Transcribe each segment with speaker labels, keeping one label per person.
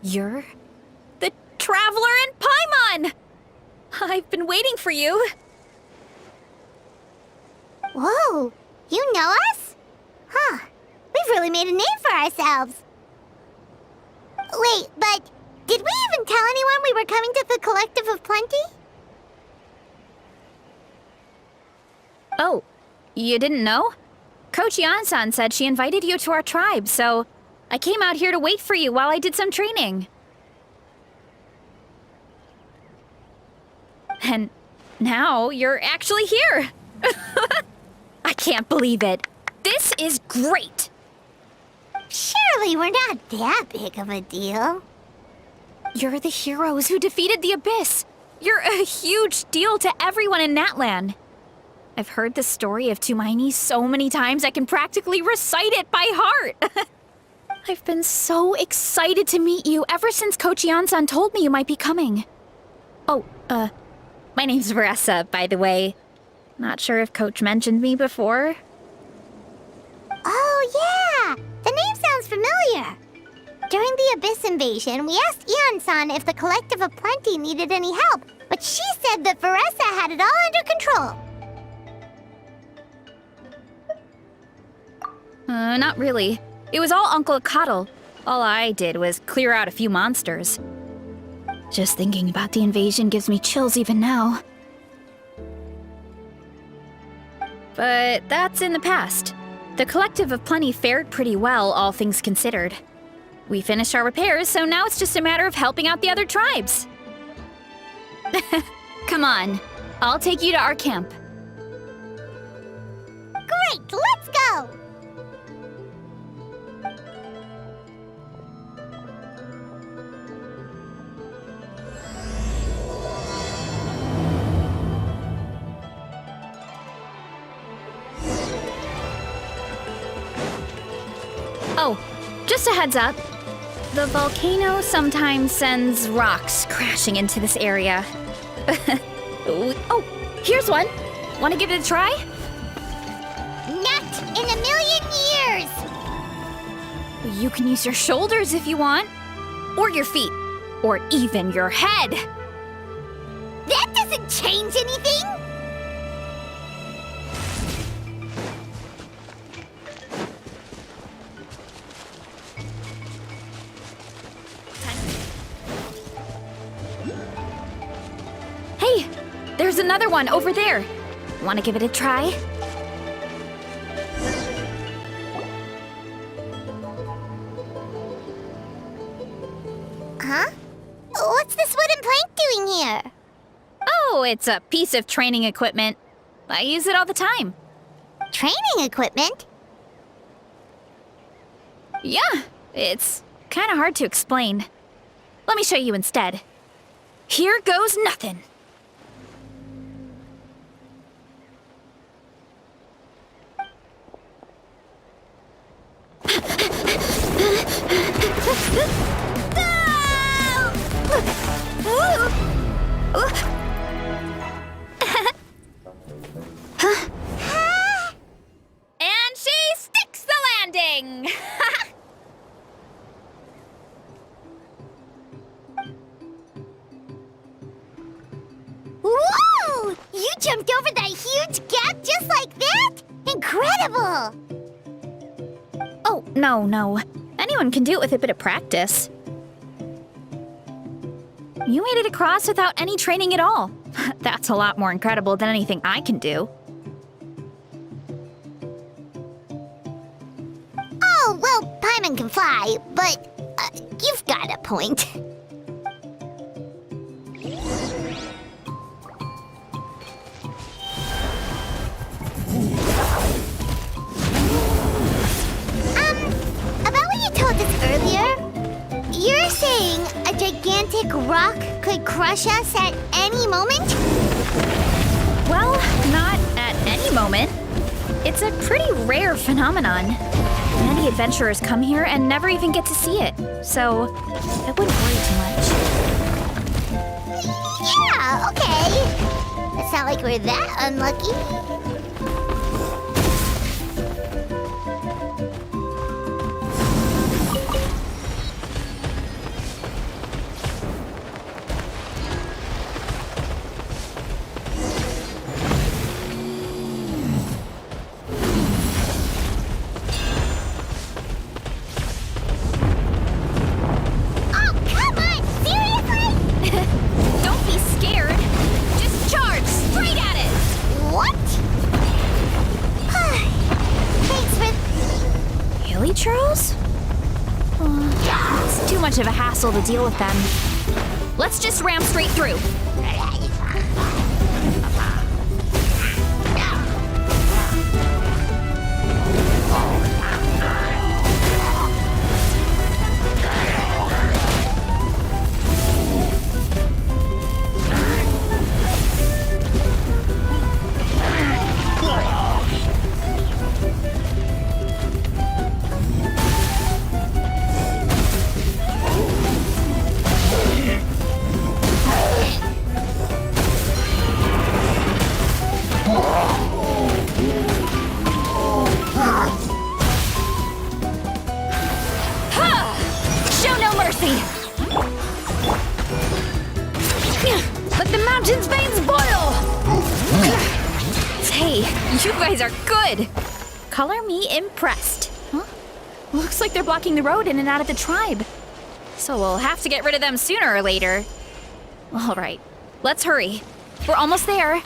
Speaker 1: You're the Traveler in Paimon! I've been waiting for you.
Speaker 2: Whoa, you know us? Huh, we've really made a name for ourselves. Wait, but did we even tell anyone we were coming to the Collective of Plenty?
Speaker 1: Oh, you didn't know? Coach Yan-san said she invited you to our tribe, so I came out here to wait for you while I did some training. And now you're actually here. I can't believe it. This is great.
Speaker 2: Surely we're not that big of a deal.
Speaker 1: You're the heroes who defeated the Abyss. You're a huge deal to everyone in Natlan. I've heard the story of Tumaini so many times I can practically recite it by heart. I've been so excited to meet you ever since Coach Yan-san told me you might be coming. Oh, my name's Vanessa, by the way. Not sure if Coach mentioned me before.
Speaker 2: Oh, yeah! The name sounds familiar. During the Abyss invasion, we asked Ian-san if the Collective of Plenty needed any help, but she said that Vanessa had it all under control.
Speaker 1: Not really. It was all Uncle Akatl. All I did was clear out a few monsters. Just thinking about the invasion gives me chills even now. But that's in the past. The Collective of Plenty fared pretty well, all things considered. We finished our repairs, so now it's just a matter of helping out the other tribes. Come on, I'll take you to our camp.
Speaker 2: Great, let's go!
Speaker 1: Oh, just a heads up. The volcano sometimes sends rocks crashing into this area. Oh, here's one. Want to give it a try?
Speaker 2: Not in a million years!
Speaker 1: You can use your shoulders if you want. Or your feet. Or even your head.
Speaker 2: That doesn't change anything!
Speaker 1: Hey, there's another one over there. Want to give it a try?
Speaker 2: Huh? What's this wooden plank doing here?
Speaker 1: Oh, it's a piece of training equipment. I use it all the time.
Speaker 2: Training equipment?
Speaker 1: Yeah, it's kind of hard to explain. Let me show you instead. Here goes nothing. And she sticks the landing!
Speaker 2: Whoa! You jumped over that huge gap just like that? Incredible!
Speaker 1: Oh, no. Anyone can do it with a bit of practice. You made it across without any training at all. That's a lot more incredible than anything I can do.
Speaker 2: Oh, well, Paimon can fly, but you've got a point. About what you told us earlier, you're saying a gigantic rock could crush us at any moment?
Speaker 1: Well, not at any moment. It's a pretty rare phenomenon. Many adventurers come here and never even get to see it, so I wouldn't worry too much.
Speaker 2: Yeah, okay. It's not like we're that unlucky.
Speaker 1: churros? It's too much of a hassle to deal with them. Let's just ram straight through.
Speaker 3: Let the mountain's veins boil!
Speaker 1: Hey, you guys are good! Color me impressed. Huh? Looks like they're blocking the road in and out of the tribe. So we'll have to get rid of them sooner or later. All right, let's hurry. We're almost there.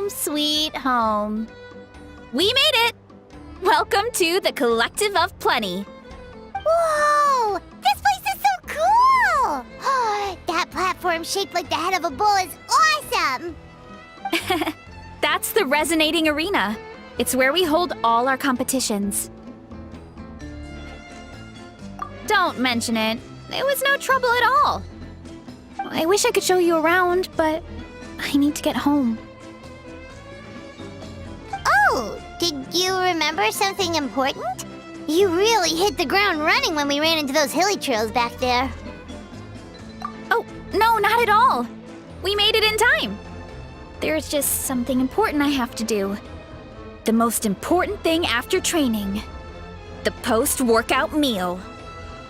Speaker 1: Sweet home. We made it! Welcome to the Collective of Plenty.
Speaker 2: Whoa! This place is so cool! That platform shaped like the head of a bull is awesome!
Speaker 1: That's the Resonating Arena. It's where we hold all our competitions. Don't mention it. It was no trouble at all. I wish I could show you around, but I need to get home.
Speaker 2: Oh, did you remember something important? You really hit the ground running when we ran into those hilly trails back there.
Speaker 1: Oh, no, not at all. We made it in time. There's just something important I have to do. The most important thing after training. The post-workout meal.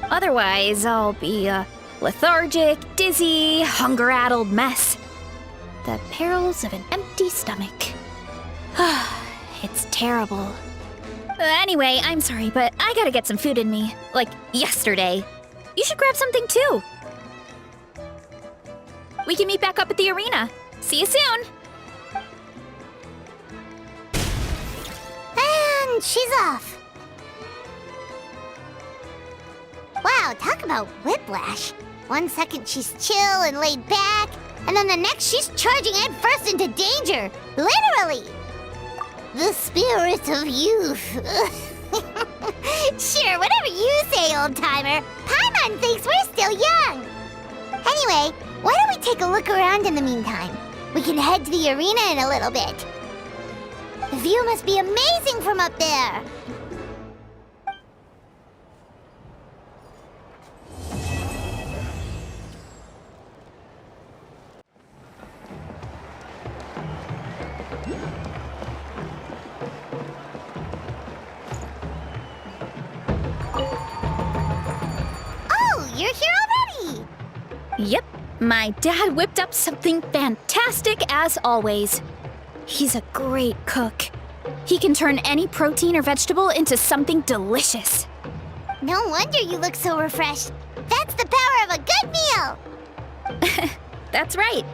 Speaker 1: Otherwise, I'll be a lethargic, dizzy, hunger-addled mess. The perils of an empty stomach. It's terrible. Anyway, I'm sorry, but I gotta get some food in me. Like yesterday. You should grab something too. We can meet back up at the arena. See you soon.
Speaker 2: And she's off. Wow, talk about whiplash. 1 second she's chill and laid back, and then the next she's charging headfirst into danger. Literally. The spirit of youth. Sure, whatever you say, old-timer. Paimon thinks we're still young. Anyway, why don't we take a look around in the meantime? We can head to the arena in a little bit. The view must be amazing from up there. You're here already!
Speaker 1: Yep, my dad whipped up something fantastic as always. He's a great cook. He can turn any protein or vegetable into something delicious.
Speaker 2: No wonder you look so refreshed. That's the power of a good meal!
Speaker 1: That's right.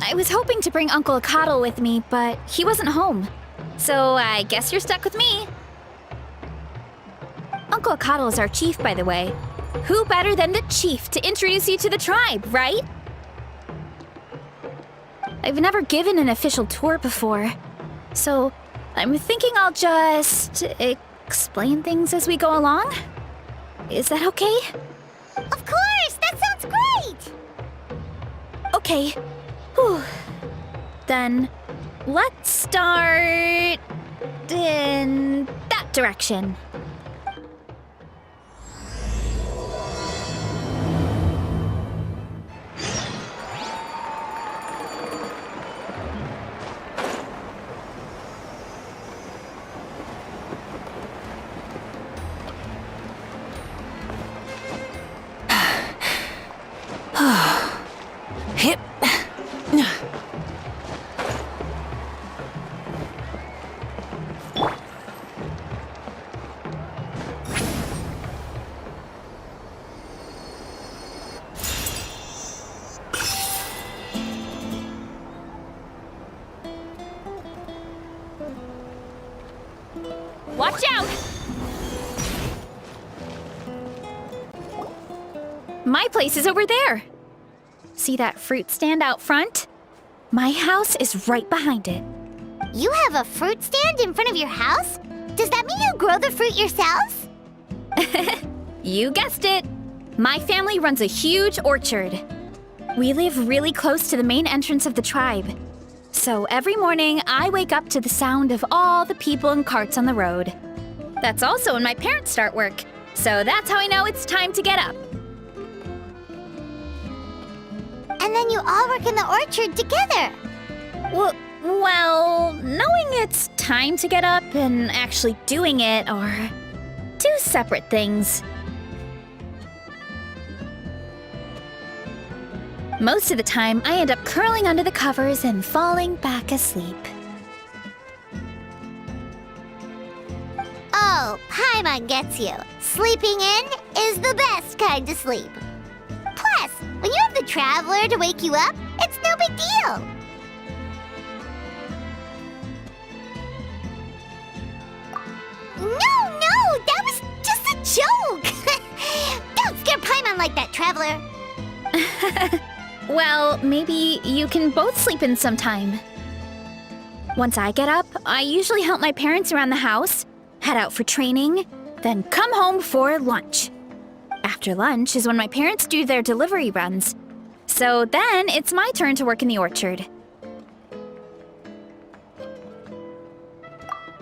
Speaker 1: I was hoping to bring Uncle Acatl with me, but he wasn't home. So I guess you're stuck with me. Uncle Acatl is our chief, by the way. Who better than the chief to introduce you to the tribe, right? I've never given an official tour before, so I'm thinking I'll just explain things as we go along. Is that okay?
Speaker 2: Of course! That sounds great!
Speaker 1: Okay. Whew. Then let's start in that direction.
Speaker 3: Hip.
Speaker 1: Watch out! My place is over there. See that fruit stand out front? My house is right behind it.
Speaker 2: You have a fruit stand in front of your house? Does that mean you grow the fruit yourselves?
Speaker 1: You guessed it. My family runs a huge orchard. We live really close to the main entrance of the tribe. So every morning, I wake up to the sound of all the people and carts on the road. That's also when my parents start work. So that's how I know it's time to get up.
Speaker 2: And then you all work in the orchard together.
Speaker 1: Well, knowing it's time to get up and actually doing it are two separate things. Most of the time, I end up curling under the covers and falling back asleep.
Speaker 2: Oh, Paimon gets you. Sleeping in is the best kind of sleep. Plus, when you have the Traveler to wake you up, it's no big deal. No, that was just a joke. Don't scare Paimon like that, Traveler.
Speaker 1: Well, maybe you can both sleep in sometime. Once I get up, I usually help my parents around the house, head out for training, then come home for lunch. After lunch is when my parents do their delivery runs. So then it's my turn to work in the orchard.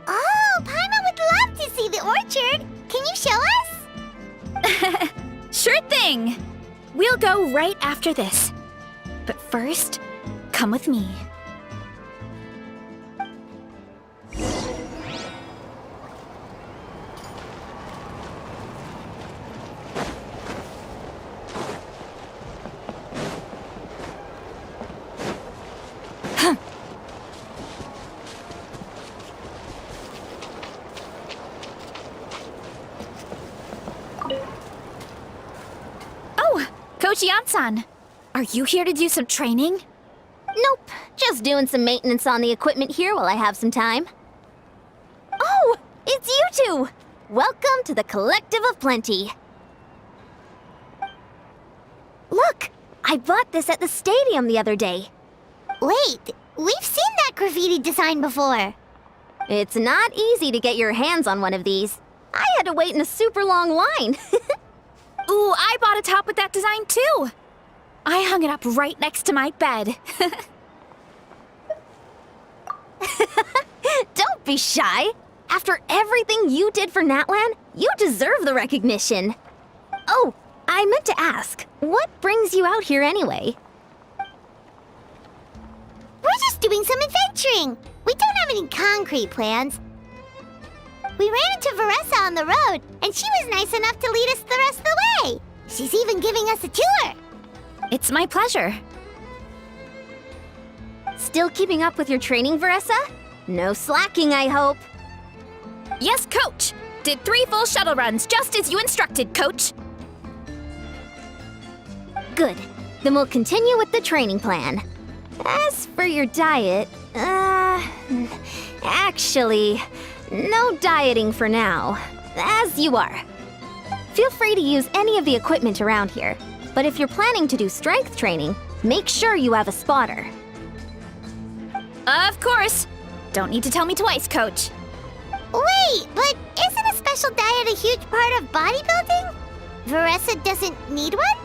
Speaker 2: Oh, Paimon would love to see the orchard. Can you show us?
Speaker 1: Sure thing! We'll go right after this. But first, come with me. Oh, Coach Yansan, are you here to do some training?
Speaker 4: Nope, just doing some maintenance on the equipment here while I have some time. Oh, it's you two! Welcome to the Collective of Plenty. Look, I bought this at the stadium the other day.
Speaker 2: Wait, we've seen that graffiti design before.
Speaker 4: It's not easy to get your hands on one of these. I had to wait in a super long line.
Speaker 1: Ooh, I bought a top with that design too. I hung it up right next to my bed.
Speaker 4: Don't be shy. After everything you did for Natlan, you deserve the recognition. Oh, I meant to ask, what brings you out here anyway?
Speaker 2: We're just doing some adventuring. We don't have any concrete plans. We ran into Veressa on the road, and she was nice enough to lead us the rest of the way. She's even giving us a tour.
Speaker 1: It's my pleasure.
Speaker 4: Still keeping up with your training, Veressa? No slacking, I hope.
Speaker 1: Yes, Coach. Did 3 full shuttle runs just as you instructed, Coach.
Speaker 4: Good. Then we'll continue with the training plan. As for your diet, actually, no dieting for now. As you are. Feel free to use any of the equipment around here, but if you're planning to do strength training, make sure you have a spotter.
Speaker 1: Of course. Don't need to tell me twice, Coach.
Speaker 2: Wait, but isn't a special diet a huge part of bodybuilding? Veressa doesn't need one?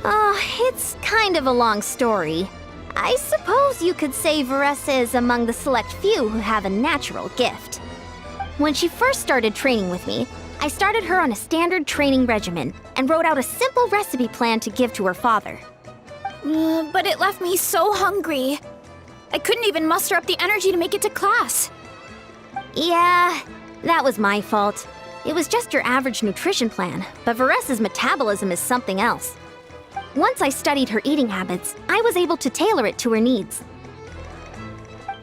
Speaker 4: Oh, it's kind of a long story. I suppose you could say Veressa is among the select few who have a natural gift. When she first started training with me, I started her on a standard training regimen and wrote out a simple recipe plan to give to her father.
Speaker 1: But it left me so hungry. I couldn't even muster up the energy to make it to class.
Speaker 4: Yeah, that was my fault. It was just your average nutrition plan, but Veressa's metabolism is something else. Once I studied her eating habits, I was able to tailor it to her needs.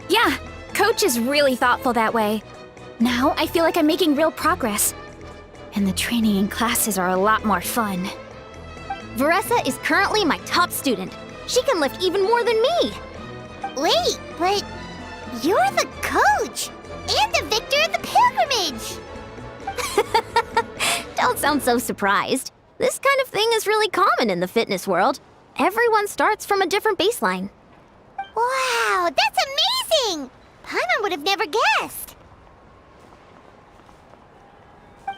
Speaker 1: Yeah, Coach is really thoughtful that way. Now I feel like I'm making real progress. And the training and classes are a lot more fun.
Speaker 4: Veressa is currently my top student. She can lift even more than me.
Speaker 2: Wait, but you're the coach and the victor of the pilgrimage.
Speaker 4: Don't sound so surprised. This kind of thing is really common in the fitness world. Everyone starts from a different baseline.
Speaker 2: Wow, that's amazing! Paimon would have never guessed.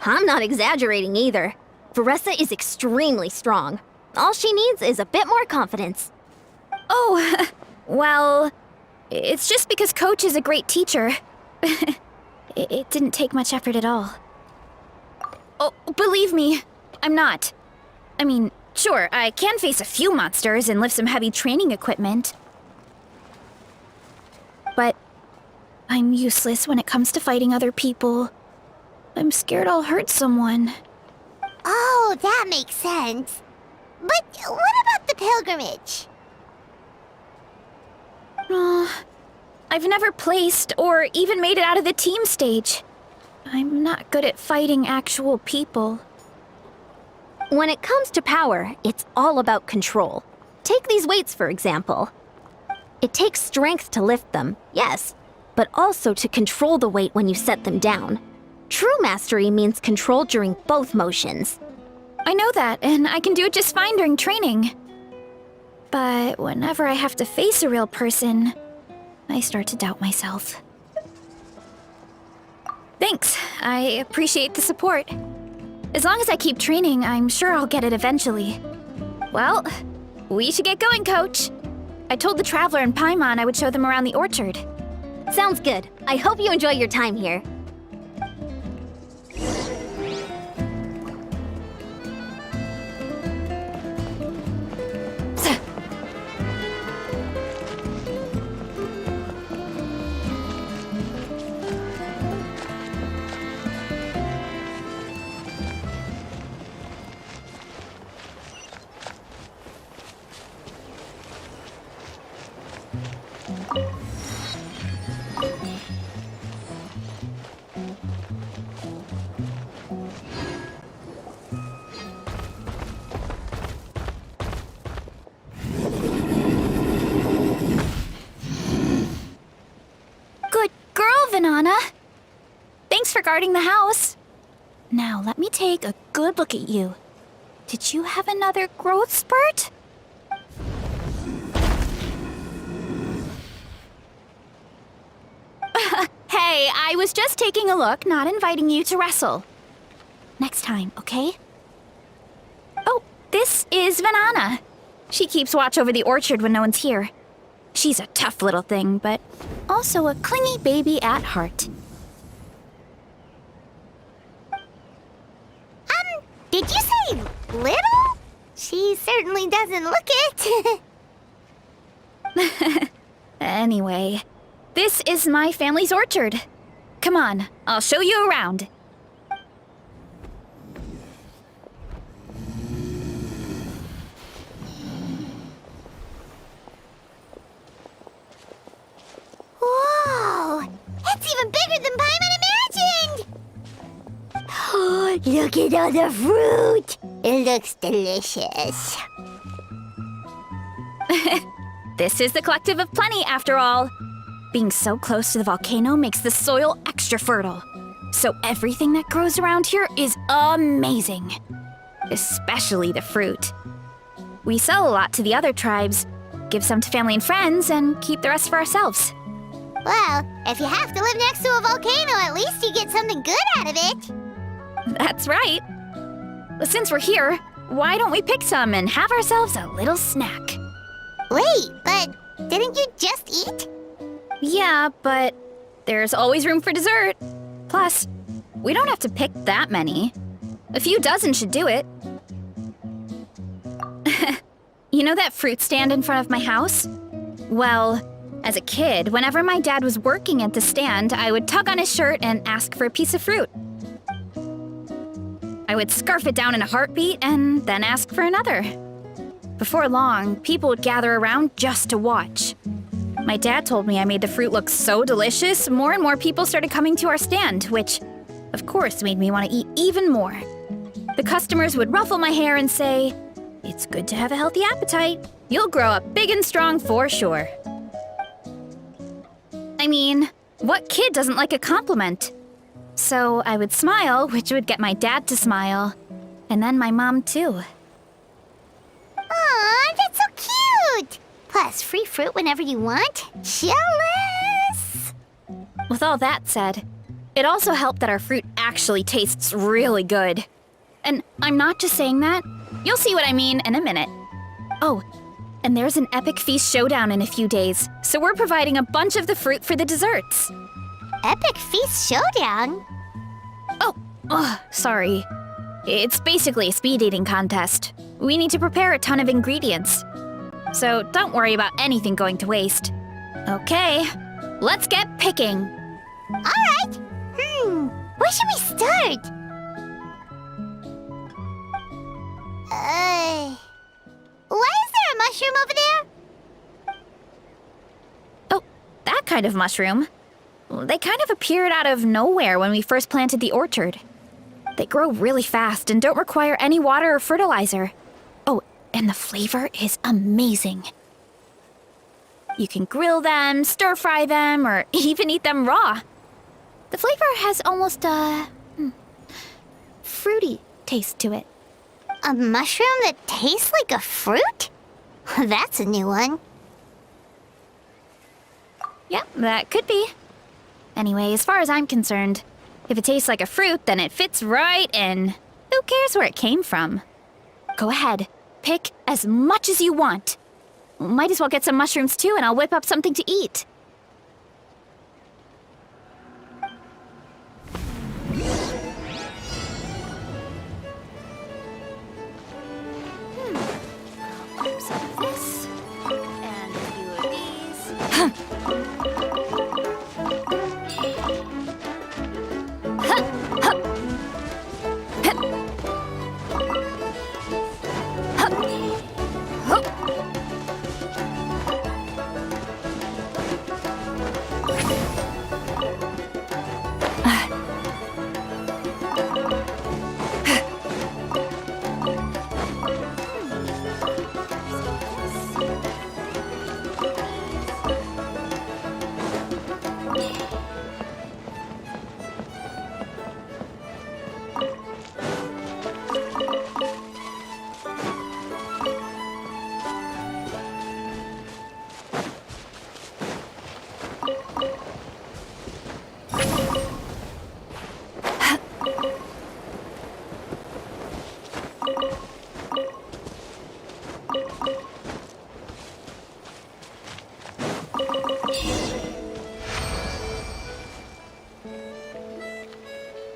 Speaker 4: I'm not exaggerating either. Veressa is extremely strong. All she needs is a bit more confidence.
Speaker 1: Oh, well, it's just because Coach is a great teacher. It didn't take much effort at all. Oh, believe me, I'm not. I mean, sure, I can face a few monsters and lift some heavy training equipment. But I'm useless when it comes to fighting other people. I'm scared I'll hurt someone.
Speaker 2: Oh, that makes sense. But what about the pilgrimage?
Speaker 1: I've never placed or even made it out of the team stage. I'm not good at fighting actual people.
Speaker 4: When it comes to power, it's all about control. Take these weights, for example. It takes strength to lift them, yes, but also to control the weight when you set them down. True mastery means control during both motions.
Speaker 1: I know that, and I can do it just fine during training. But whenever I have to face a real person, I start to doubt myself. Thanks, I appreciate the support. As long as I keep training, I'm sure I'll get it eventually. Well, we should get going, Coach. I told the Traveler and Paimon I would show them around the orchard.
Speaker 4: Sounds good. I hope you enjoy your time here.
Speaker 1: Vanana. Thanks for guarding the house. Now, let me take a good look at you. Did you have another growth spurt? Hey, I was just taking a look, not inviting you to wrestle. Next time, okay? Oh, this is Vanana. She keeps watch over the orchard when no one's here. She's a tough little thing, but also a clingy baby at heart.
Speaker 2: Did you say little? She certainly doesn't look it.
Speaker 1: Anyway, this is my family's orchard. Come on, I'll show you around.
Speaker 2: Whoa! It's even bigger than Paimon imagined! Oh, look at all the fruit! It looks delicious.
Speaker 1: This is the Collective of Plenty, after all. Being so close to the volcano makes the soil extra fertile. So everything that grows around here is amazing. Especially the fruit. We sell a lot to the other tribes, give some to family and friends, and keep the rest for ourselves.
Speaker 2: Well, if you have to live next to a volcano, at least you get something good out of it.
Speaker 1: That's right. Since we're here, why don't we pick some and have ourselves a little snack?
Speaker 2: Wait, but didn't you just eat?
Speaker 1: Yeah, but there's always room for dessert. Plus, we don't have to pick that many. A few dozen should do it. You know that fruit stand in front of my house? Well, as a kid, whenever my dad was working at the stand, I would tug on his shirt and ask for a piece of fruit. I would scarf it down in a heartbeat and then ask for another. Before long, people would gather around just to watch. My dad told me I made the fruit look so delicious, more and more people started coming to our stand, which, of course, made me want to eat even more. The customers would ruffle my hair and say, "It's good to have a healthy appetite. You'll grow up big and strong for sure." I mean, what kid doesn't like a compliment? So I would smile, which would get my dad to smile. And then my mom, too.
Speaker 2: Aw, that's so cute! Plus, free fruit whenever you want. Jealous!
Speaker 1: With all that said, it also helped that our fruit actually tastes really good. And I'm not just saying that. You'll see what I mean in a minute. Oh, and there's an epic feast showdown in a few days, so we're providing a bunch of the fruit for the desserts.
Speaker 2: Epic Feast Showdown?
Speaker 1: Oh, sorry. It's basically a speed eating contest. We need to prepare a ton of ingredients. So don't worry about anything going to waste. Okay, let's get picking.
Speaker 2: Alright! Where should we start? Why is there a mushroom over there?
Speaker 1: Oh, that kind of mushroom. They kind of appeared out of nowhere when we first planted the orchard. They grow really fast and don't require any water or fertilizer. Oh, and the flavor is amazing. You can grill them, stir-fry them, or even eat them raw. The flavor has almost a fruity taste to it.
Speaker 2: A mushroom that tastes like a fruit? That's a new one.
Speaker 1: Yep, that could be. Anyway, as far as I'm concerned, if it tastes like a fruit, then it fits right in. Who cares where it came from? Go ahead, pick as much as you want. Might as well get some mushrooms too, and I'll whip up something to eat. Some of this, and a few of these.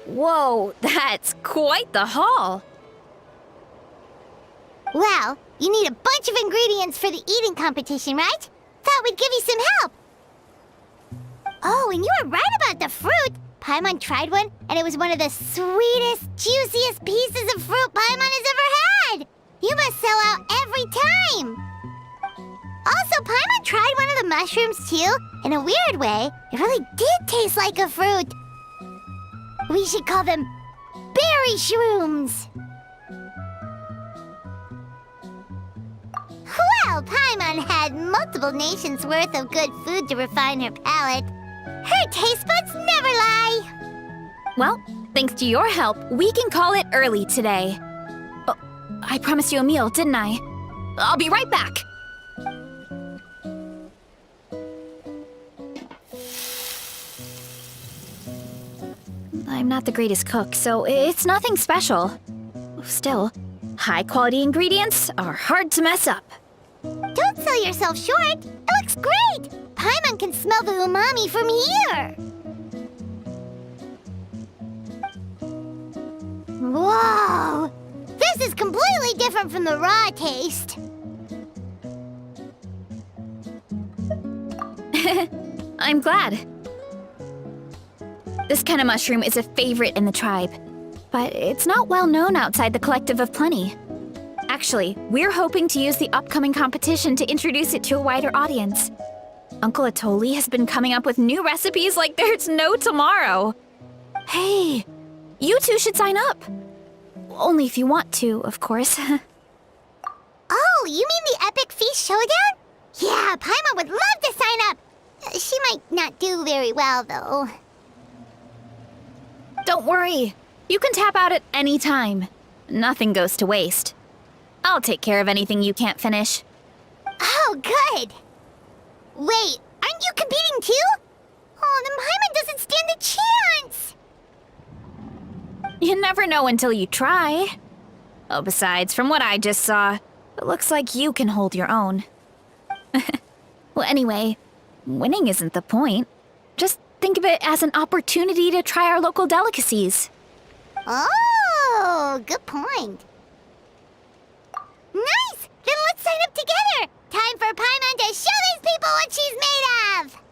Speaker 1: Whoa, that's quite the haul.
Speaker 2: Well, you need a bunch of ingredients for the eating competition, right? Thought we'd give you some help. Oh, and you were right about the fruit. Paimon tried one, and it was one of the sweetest, juiciest pieces of fruit Paimon has ever had. You must sell out every time. Also, Paimon tried one of the mushrooms, too. In a weird way, it really did taste like a fruit. We should call them berry shrooms. Well, Paimon Natlan had multiple nations worth of good food to refine her palate. Her taste buds never lie.
Speaker 1: Well, thanks to your help, we can call it early today. Oh, I promised you a meal, didn't I? I'll be right back. I'm not the greatest cook, so it's nothing special. Still, high-quality ingredients are hard to mess up.
Speaker 2: Don't sell yourself short. It looks great. Paimon can smell the umami from here. Whoa! This is completely different from the raw taste.
Speaker 1: I'm glad. This kind of mushroom is a favorite in the tribe, but it's not well known outside the Collective of Plenty. Actually, we're hoping to use the upcoming competition to introduce it to a wider audience. Uncle Atoli has been coming up with new recipes like there's no tomorrow. Hey, you two should sign up. Only if you want to, of course.
Speaker 2: Oh, you mean the Epic Feast Showdown? Yeah, Paimon would love to sign up. She might not do very well, though.
Speaker 1: Don't worry. You can tap out at any time. Nothing goes to waste. I'll take care of anything you can't finish.
Speaker 2: Oh, good. Wait, aren't you competing too? Oh, then Paimon doesn't stand a chance.
Speaker 1: You never know until you try. Oh, besides, from what I just saw, it looks like you can hold your own. Well, anyway, winning isn't the point. Just think of it as an opportunity to try our local delicacies.
Speaker 2: Oh, good point. Nice! Then let's sign up together! Time for Paimon to show these people what she's made of!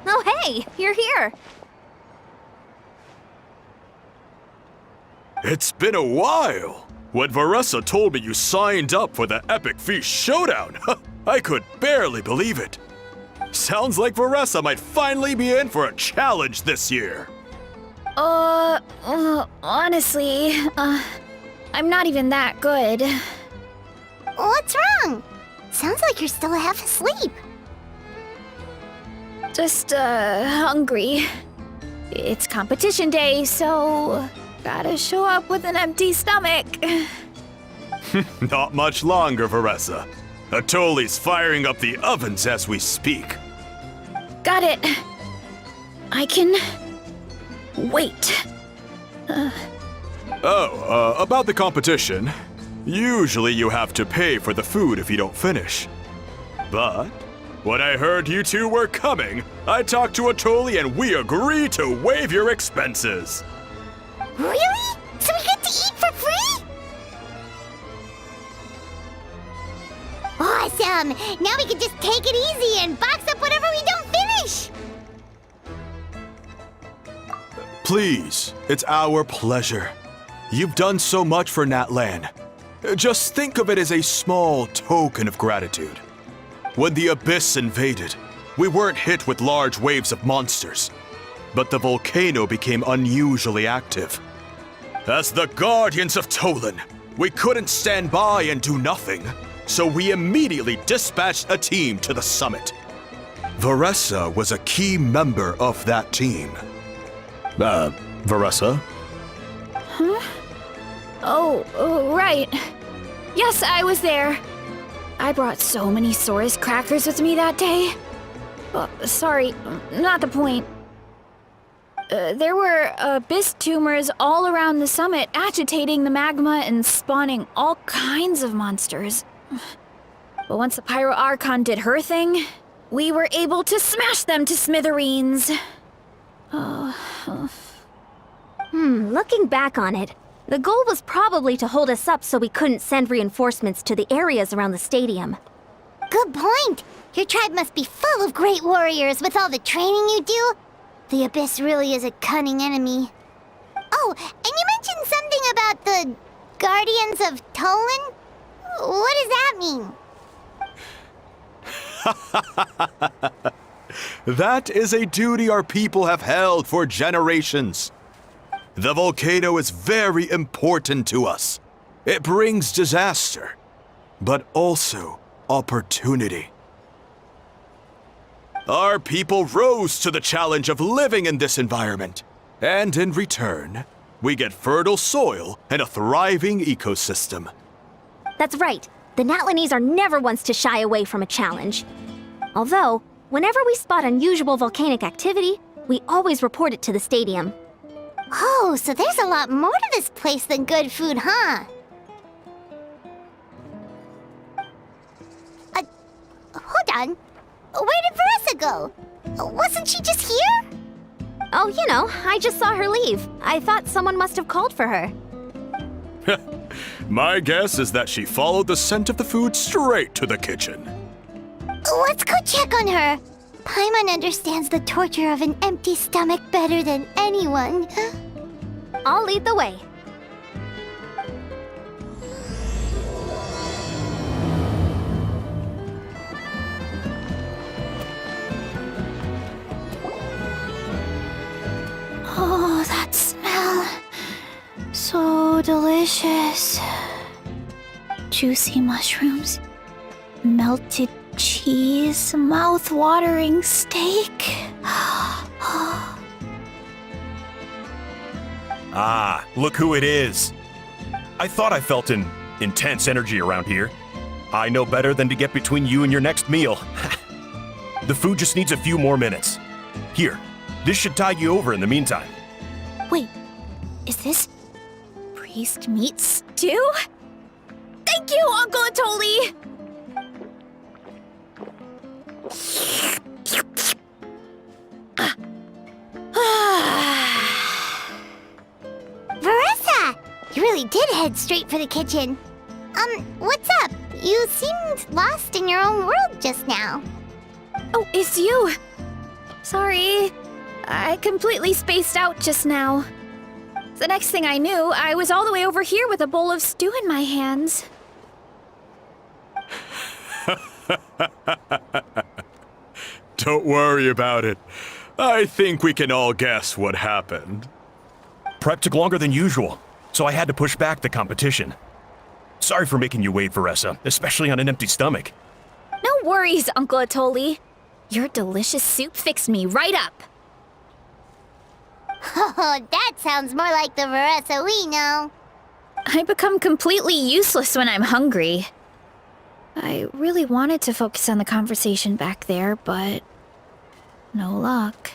Speaker 4: Oh, hey, you're here.
Speaker 5: It's been a while. When Varessa told me you signed up for the Epic Feast Showdown, I could barely believe it. Sounds like Varessa might finally be in for a challenge this year.
Speaker 1: Honestly, I'm not even that good.
Speaker 2: What's wrong? Sounds like you're still half asleep.
Speaker 1: Just, hungry. It's competition day, so gotta show up with an empty stomach.
Speaker 5: Not much longer, Varessa. Atoli's firing up the ovens as we speak.
Speaker 1: Got it. I can wait.
Speaker 5: About the competition. Usually you have to pay for the food if you don't finish. But when I heard you two were coming, I talked to Atoli and we agreed to waive your expenses.
Speaker 2: Really? So we get to eat for free? Awesome! Now we can just take it easy and box up whatever we don't finish!
Speaker 5: Please, it's our pleasure. You've done so much for Natlan. Just think of it as a small token of gratitude. When the Abyss invaded, we weren't hit with large waves of monsters, but the volcano became unusually active. As the Guardians of Tolan, we couldn't stand by and do nothing, so we immediately dispatched a team to the summit. Veressa was a key member of that team. Veressa?
Speaker 1: Oh, right. Yes, I was there. I brought so many Saurus crackers with me that day. Sorry, not the point. There were abyss tumors all around the summit, agitating the magma and spawning all kinds of monsters. But once the Pyro Archon did her thing, we were able to smash them to smithereens.
Speaker 4: Looking back on it, the goal was probably to hold us up so we couldn't send reinforcements to the areas around the stadium.
Speaker 2: Good point. Your tribe must be full of great warriors with all the training you do. The Abyss really is a cunning enemy. Oh, and you mentioned something about the Guardians of Tolan? What does that mean?
Speaker 5: That is a duty our people have held for generations. The volcano is very important to us. It brings disaster, but also opportunity. Our people rose to the challenge of living in this environment, and in return, we get fertile soil and a thriving ecosystem.
Speaker 4: That's right. The Natlanese are never ones to shy away from a challenge. Although, whenever we spot unusual volcanic activity, we always report it to the stadium.
Speaker 2: Oh, so there's a lot more to this place than good food, huh? Hold on. Where did Veressa go? Wasn't she just here?
Speaker 4: Oh, you know, I just saw her leave. I thought someone must have called for her.
Speaker 5: My guess is that she followed the scent of the food straight to the kitchen.
Speaker 2: Let's go check on her. Paimon understands the torture of an empty stomach better than anyone.
Speaker 4: I'll lead the way.
Speaker 1: Oh, that smell. So delicious. Juicy mushrooms, melted cheese, mouth-watering steak.
Speaker 6: Ah, look who it is. I thought I felt an intense energy around here. I know better than to get between you and your next meal. The food just needs a few more minutes. Here, this should tide you over in the meantime.
Speaker 1: Wait, is this priest meat stew? Thank you, Uncle Atoli!
Speaker 2: Veressa! You really did head straight for the kitchen. What's up? You seemed lost in your own world just now.
Speaker 1: Oh, it's you! Sorry, I completely spaced out just now. The next thing I knew, I was all the way over here with a bowl of stew in my hands.
Speaker 5: Don't worry about it. I think we can all guess what happened.
Speaker 6: Prep took longer than usual, so I had to push back the competition. Sorry for making you wait, Veressa, especially on an empty stomach.
Speaker 1: No worries, Uncle Atoli. Your delicious soup fixed me right up.
Speaker 2: Oh, that sounds more like the Veressa we know.
Speaker 1: I become completely useless when I'm hungry. I really wanted to focus on the conversation back there, but no luck.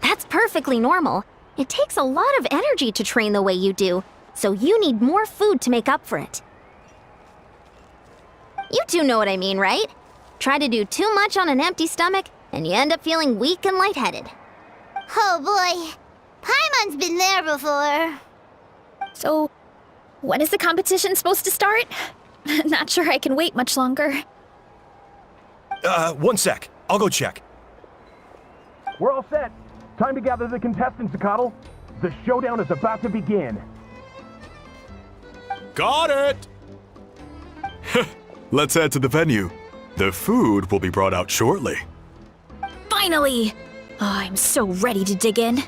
Speaker 4: That's perfectly normal. It takes a lot of energy to train the way you do, so you need more food to make up for it. You two know what I mean, right? Try to do too much on an empty stomach, and you end up feeling weak and lightheaded.
Speaker 2: Oh boy, Paimon's been there before.
Speaker 1: So, when is the competition supposed to start? Not sure I can wait much longer.
Speaker 6: 1 sec. I'll go check.
Speaker 7: We're all set. Time to gather the contestants, Zacatl. The showdown is about to begin.
Speaker 5: Got it! Let's head to the venue. The food will be brought out shortly.
Speaker 1: Finally! Oh, I'm so ready to dig in.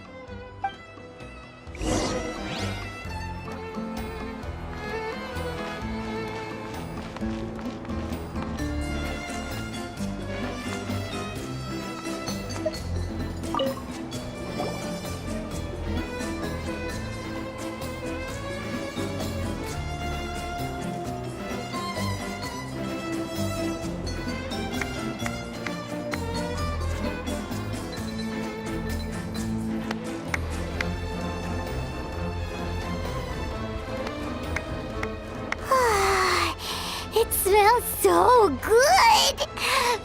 Speaker 2: It smells so good!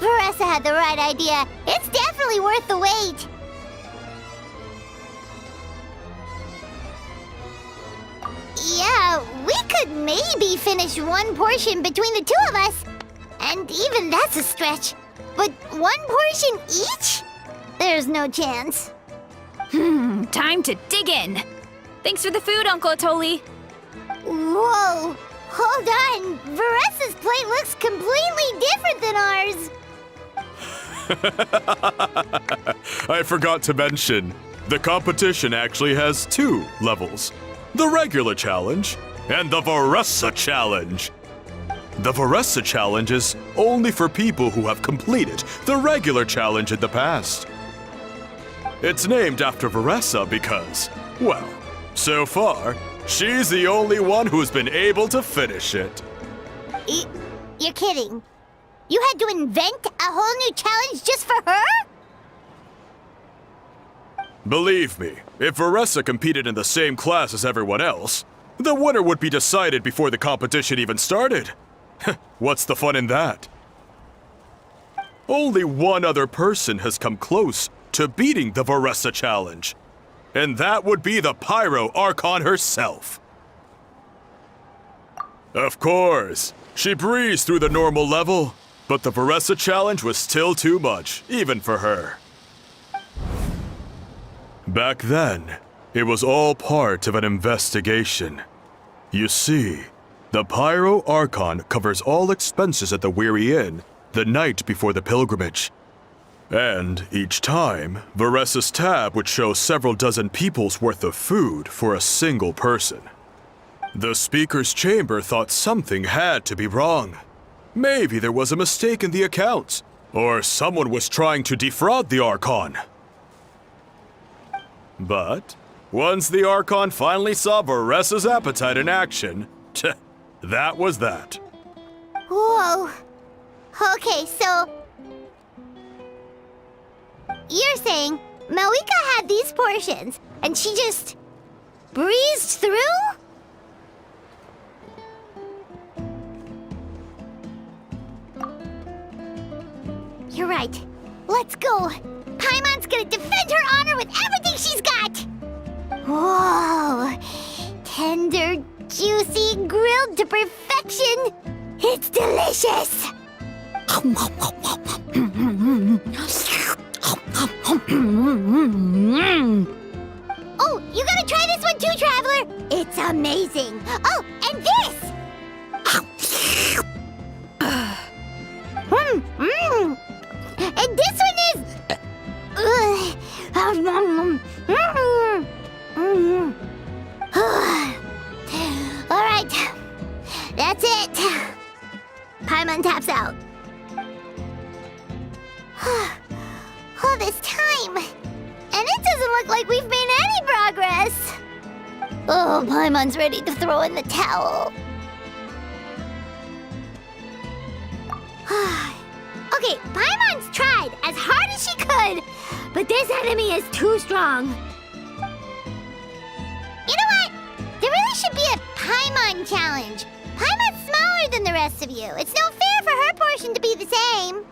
Speaker 2: Veressa had the right idea. It's definitely worth the wait. Yeah, we could maybe finish one portion between the two of us. And even that's a stretch. But one portion each? There's no chance.
Speaker 1: Time to dig in. Thanks for the food, Uncle Atoli.
Speaker 2: Whoa! Hold on! Veressa's plate looks completely different than ours!
Speaker 5: I forgot to mention, the competition actually has 2 levels. The regular challenge and the Veressa challenge. The Veressa challenge is only for people who have completed the regular challenge in the past. It's named after Veressa because, well, so far, she's the only one who's been able to finish it.
Speaker 2: You're kidding. You had to invent a whole new challenge just for her?
Speaker 5: Believe me, if Veressa competed in the same class as everyone else, the winner would be decided before the competition even started. What's the fun in that? Only one other person has come close to beating the Veressa challenge, and that would be the Pyro Archon herself. Of course, she breezed through the normal level, but the Veressa challenge was still too much, even for her. Back then, it was all part of an investigation. You see, the Pyro Archon covers all expenses at the Weary Inn the night before the pilgrimage. And each time, Veressa's tab would show several dozen people's worth of food for a single person. The speaker's chamber thought something had to be wrong. Maybe there was a mistake in the accounts, or someone was trying to defraud the Archon. But once the Archon finally saw Veressa's appetite in action, that was that.
Speaker 2: Whoa. Okay, so... You're saying Malika had these portions, and she just breezed through? You're right. Let's go. Paimon's gonna defend her honor with everything she's got! Whoa! Tender, juicy, grilled to perfection! It's delicious! Oh, you gotta try this one too, Traveler! It's amazing! Oh, and this! And this one is... Alright, that's it. Paimon taps out. All this time, and it doesn't look like we've made any progress. Oh, Paimon's ready to throw in the towel. Okay, Paimon's tried as hard as she could, but this enemy is too strong. You know what? There really should be a Paimon challenge. Paimon's smaller than the rest of you. It's no fair for her portion to be the same.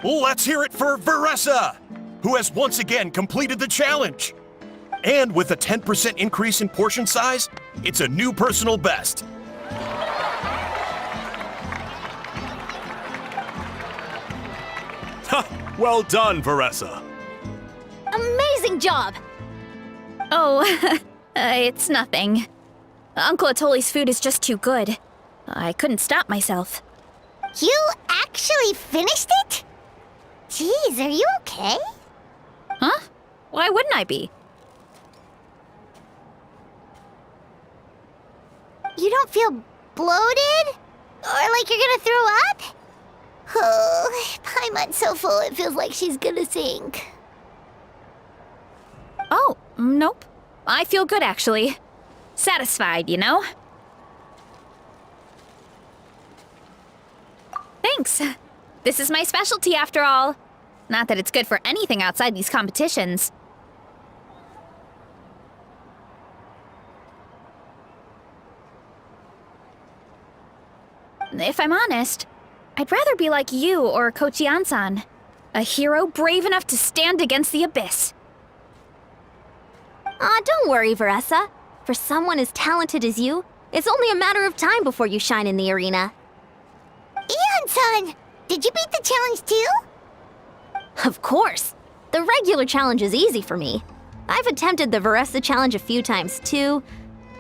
Speaker 6: Let's hear it for Veressa, who has once again completed the challenge. And with a 10% increase in portion size, it's a new personal best.
Speaker 5: Well done, Veressa.
Speaker 4: Amazing job!
Speaker 1: Oh, it's nothing. Uncle Atoli's food is just too good. I couldn't stop myself.
Speaker 2: You actually finished it? Jeez, are you okay?
Speaker 1: Huh? Why wouldn't I be?
Speaker 2: You don't feel bloated? Or like you're gonna throw up? Oh, Paimon's so full it feels like she's gonna sink.
Speaker 1: Oh, nope. I feel good, actually. Satisfied, you know? Thanks. This is my specialty, after all. Not that it's good for anything outside these competitions. If I'm honest, I'd rather be like you or Kochi-an-san. A hero brave enough to stand against the abyss.
Speaker 4: Aw, don't worry, Veressa. For someone as talented as you, it's only a matter of time before you shine in the arena.
Speaker 2: Ian-san, did you beat the challenge too?
Speaker 4: Of course! The regular challenge is easy for me. I've attempted the Veressa challenge a few times too,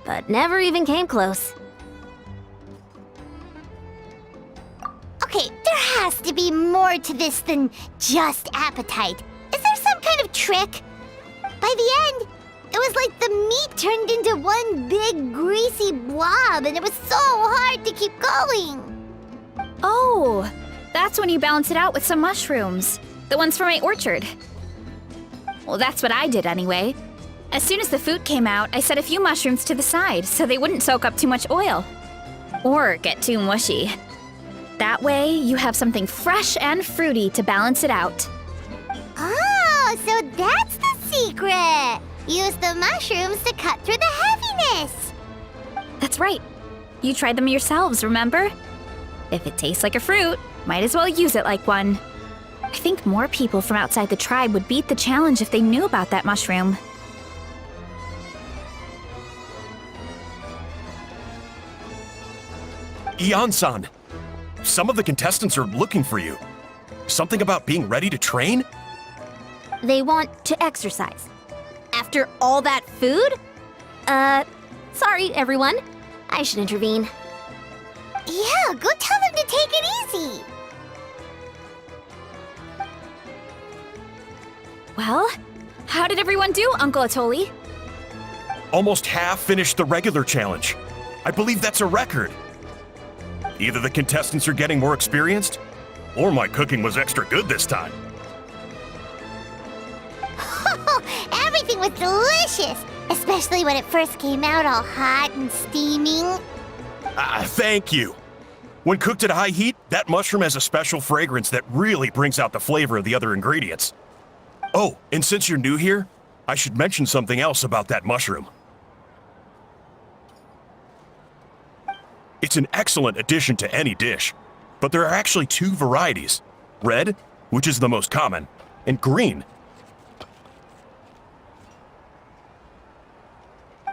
Speaker 4: but never even came close.
Speaker 2: Okay, there has to be more to this than just appetite. Is there some kind of trick? By the end, it was like the meat turned into one big greasy blob and it was so hard to keep going.
Speaker 1: Oh, that's when you balance it out with some mushrooms. The ones from my orchard. Well, that's what I did anyway. As soon as the food came out, I set a few mushrooms to the side so they wouldn't soak up too much oil. Or get too mushy. That way, you have something fresh and fruity to balance it out.
Speaker 2: Oh, so that's the secret. Use the mushrooms to cut through the heaviness.
Speaker 1: That's right. You tried them yourselves, remember? If it tastes like a fruit, might as well use it like one. I think more people from outside the tribe would beat the challenge if they knew about that mushroom.
Speaker 6: Ian-san, some of the contestants are looking for you. Something about being ready to train?
Speaker 4: They want to exercise. After all that food? Sorry, everyone. I should intervene.
Speaker 2: Yeah, go tell them to take it easy.
Speaker 1: Well, how did everyone do, Uncle Atoli?
Speaker 6: Almost half finished the regular challenge. I believe that's a record. Either the contestants are getting more experienced, or my cooking was extra good this time.
Speaker 2: Everything was delicious, especially when it first came out all hot and steaming.
Speaker 6: Thank you. When cooked at high heat, that mushroom has a special fragrance that really brings out the flavor of the other ingredients. Oh, and since you're new here, I should mention something else about that mushroom. It's an excellent addition to any dish, but there are actually two varieties. Red, which is the most common, and green.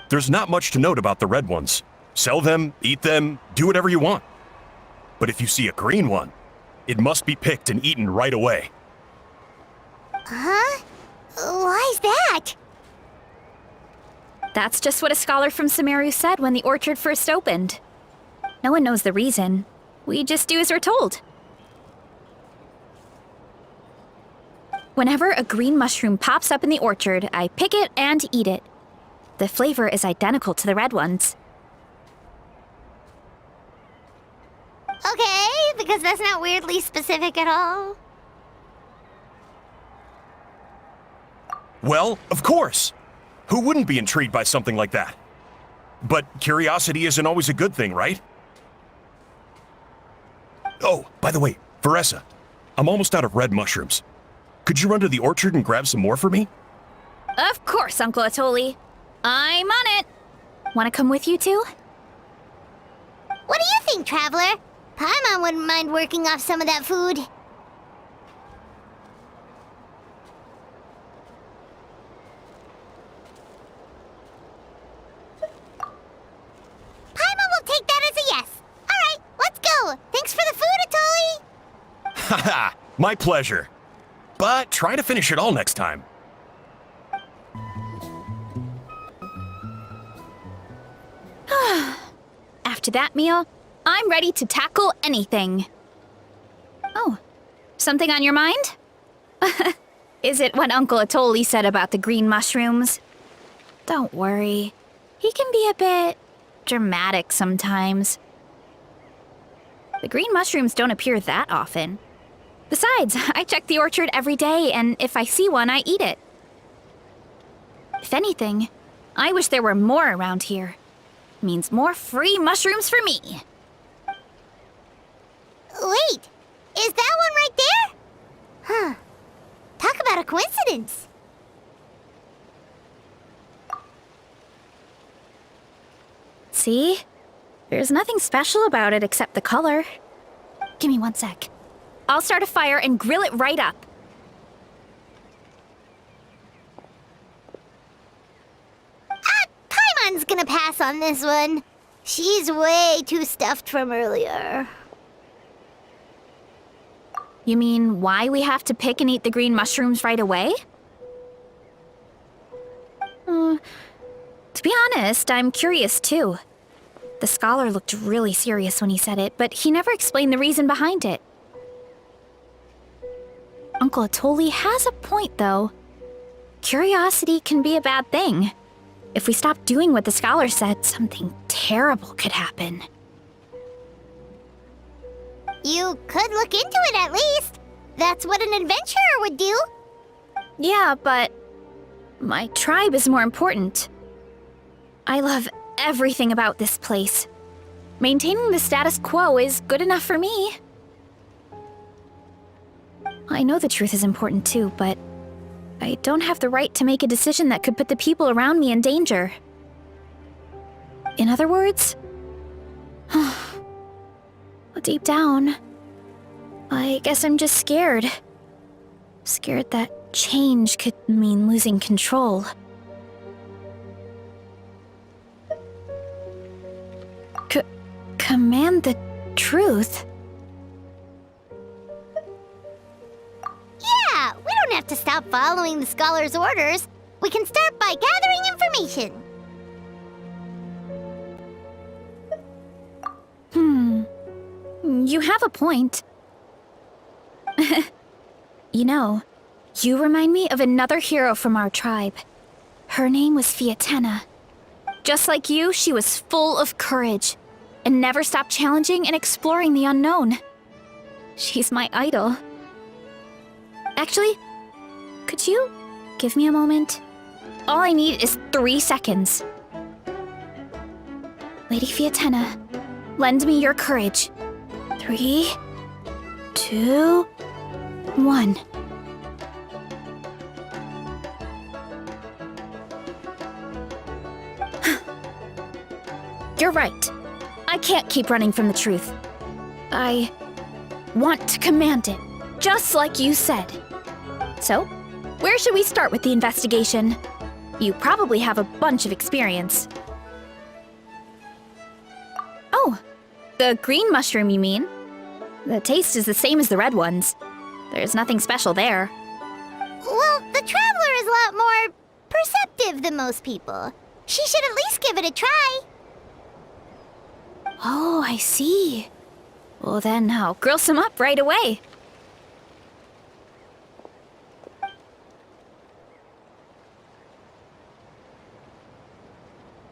Speaker 6: There's not much to note about the red ones. Sell them, eat them, do whatever you want. But if you see a green one, it must be picked and eaten right away.
Speaker 2: Huh? Why's that?
Speaker 1: That's just what a scholar from Sumeru said when the orchard first opened. No one knows the reason. We just do as we're told. Whenever a green mushroom pops up in the orchard, I pick it and eat it. The flavor is identical to the red ones.
Speaker 2: Okay, because that's not weirdly specific at all.
Speaker 6: Well, of course. Who wouldn't be intrigued by something like that? But curiosity isn't always a good thing, right? Oh, by the way, Veressa, I'm almost out of red mushrooms. Could you run to the orchard and grab some more for me?
Speaker 1: Of course, Uncle Atoli. I'm on it. Want to come with you too?
Speaker 2: What do you think, Traveler? Paimon wouldn't mind working off some of that food. Paimon will take that as a yes. All right, let's go. Thanks for the food, Atoli.
Speaker 6: Haha, my pleasure. But try to finish it all next time.
Speaker 1: after that meal, I'm ready to tackle anything. Oh, something on your mind? Is it what Uncle Atoli said about the green mushrooms? Don't worry. He can be a bit dramatic sometimes. The green mushrooms don't appear that often. Besides, I check the orchard every day, and if I see one, I eat it. If anything, I wish there were more around here. Means more free mushrooms for me.
Speaker 2: Wait, is that one right there? Huh. Talk about a coincidence.
Speaker 1: See? There's nothing special about it except the color. Give me 1 sec. I'll start a fire and grill it right up.
Speaker 2: Paimon's gonna pass on this one. She's way too stuffed from earlier.
Speaker 1: You mean why we have to pick and eat the green mushrooms right away? To be honest, I'm curious too. The scholar looked really serious when he said it, but he never explained the reason behind it. Uncle Atoli has a point, though. Curiosity can be a bad thing. If we stop doing what the scholar said, something terrible could happen.
Speaker 2: You could look into it at least. That's what an adventurer would do.
Speaker 1: Yeah, but my tribe is more important. I love everything about this place. Maintaining the status quo is good enough for me. I know the truth is important too, but I don't have the right to make a decision that could put the people around me in danger. In other words, deep down, I guess I'm just scared. Scared that change could mean losing control. Command the truth?
Speaker 2: Yeah, we don't have to stop following the scholar's orders. We can start by gathering information.
Speaker 1: You have a point. You know, you remind me of another hero from our tribe. Her name was Fiatena. Just like you, she was full of courage and never stopped challenging and exploring the unknown. She's my idol. Actually, could you give me a moment? All I need is 3 seconds. Lady Fiatena, lend me your courage. 3, 2, 1. You're right. I can't keep running from the truth. I want to command it, just like you said. So, where should we start with the investigation? You probably have a bunch of experience. Oh, the green mushroom, you mean? The taste is the same as the red ones. There's nothing special there.
Speaker 2: Well, the Traveler is a lot more perceptive than most people. She should at least give it a try.
Speaker 1: Oh, I see. Well then, I'll grill some up right away.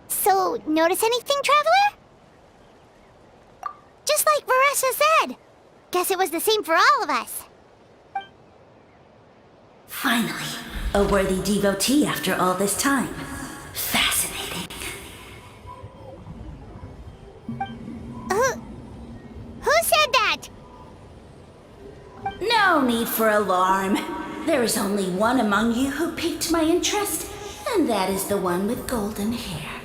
Speaker 2: So, notice anything, Traveler? Just like Varessa said. Guess it was the same for all of us.
Speaker 8: Finally, a worthy devotee after all this time. Fascinating.
Speaker 2: Who said that?
Speaker 8: No need for alarm. There is only one among you who piqued my interest, and that is the one with golden hair.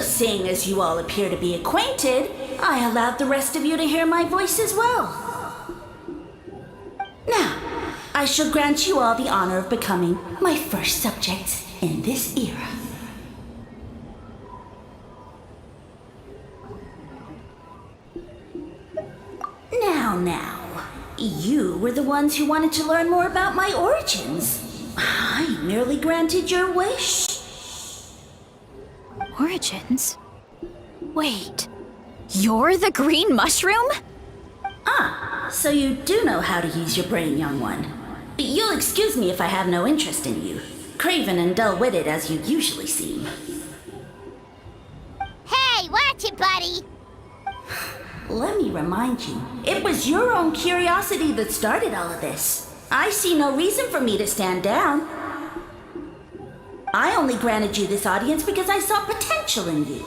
Speaker 8: Seeing as you all appear to be acquainted, I allowed the rest of you to hear my voice as well. Now, I shall grant you all the honor of becoming my first subjects in this era. Now, you were the ones who wanted to learn more about my origins. I merely granted your wish.
Speaker 1: Origins? Wait, You're the green mushroom?
Speaker 8: So you do know how to use your brain, young one. You'll excuse me if I have no interest in you, craven and dull-witted as you usually seem.
Speaker 2: Hey, watch it, buddy!
Speaker 8: Let me remind you, it was your own curiosity that started all of this. I see no reason for me to stand down. I only granted you this audience because I saw potential in you.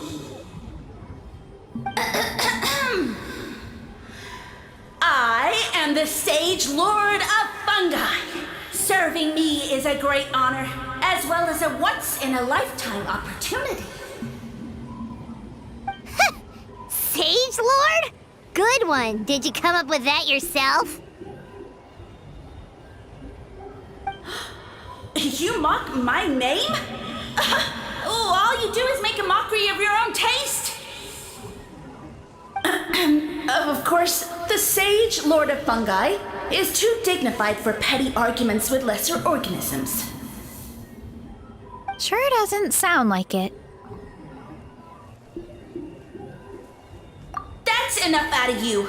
Speaker 8: I am the Sage Lord of Fungi. Serving me is a great honor, as well as a once-in-a-lifetime opportunity.
Speaker 2: Sage Lord? Good one. Did you come up with that yourself?
Speaker 8: You mock my name? All you do is make a mockery of your own taste. Of course, the Sage Lord of Fungi is too dignified for petty arguments with lesser organisms.
Speaker 1: Sure doesn't sound like it.
Speaker 8: That's enough out of you.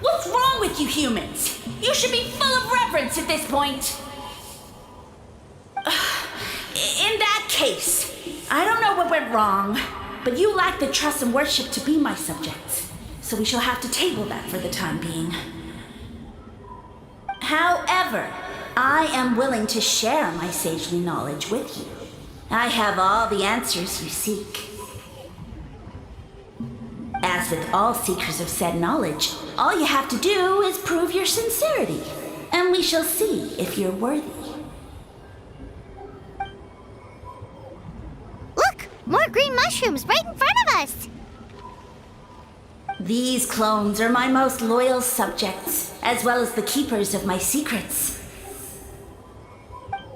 Speaker 8: What's wrong with you humans? You should be full of reverence at this point. In that case, I don't know what went wrong, but you lack the trust and worship to be my subjects, so we shall have to table that for the time being. However, I am willing to share my sagely knowledge with you. I have all the answers you seek. As with all seekers of said knowledge, all you have to do is prove your sincerity, and we shall see if you're worthy.
Speaker 2: Look! More green mushrooms right in front of us!
Speaker 8: These clones are my most loyal subjects, as well as the keepers of my secrets.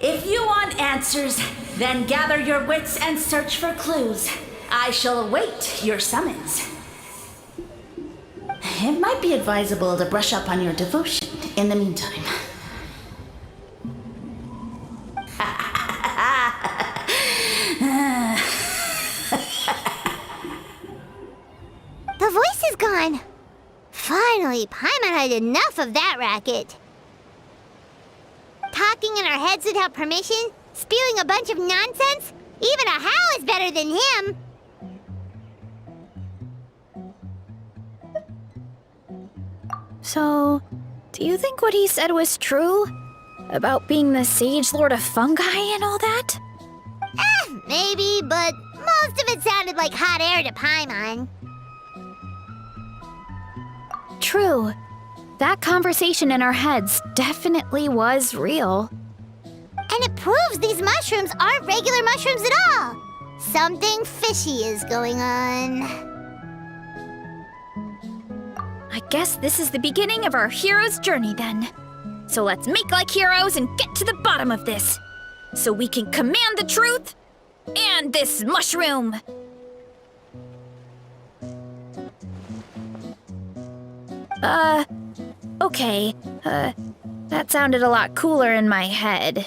Speaker 8: If you want answers, then gather your wits and search for clues. I shall await your summons. It might be advisable to brush up on your devotion in the meantime.
Speaker 2: The voice is gone. Finally, Paimon had enough of that racket. Talking in our heads without permission, spewing a bunch of nonsense. Even a Hal is better than him.
Speaker 1: So, do you think what he said was true? About being the Sage Lord of Fungi and all that?
Speaker 2: Maybe, but most of it sounded like hot air to Paimon.
Speaker 1: True. That conversation in our heads definitely was real.
Speaker 2: And it proves these mushrooms aren't regular mushrooms at all. Something fishy is going on.
Speaker 1: I guess this is the beginning of our hero's journey then. So let's make like heroes and get to the bottom of this. So we can command the truth and this mushroom. Okay. That sounded a lot cooler in my head.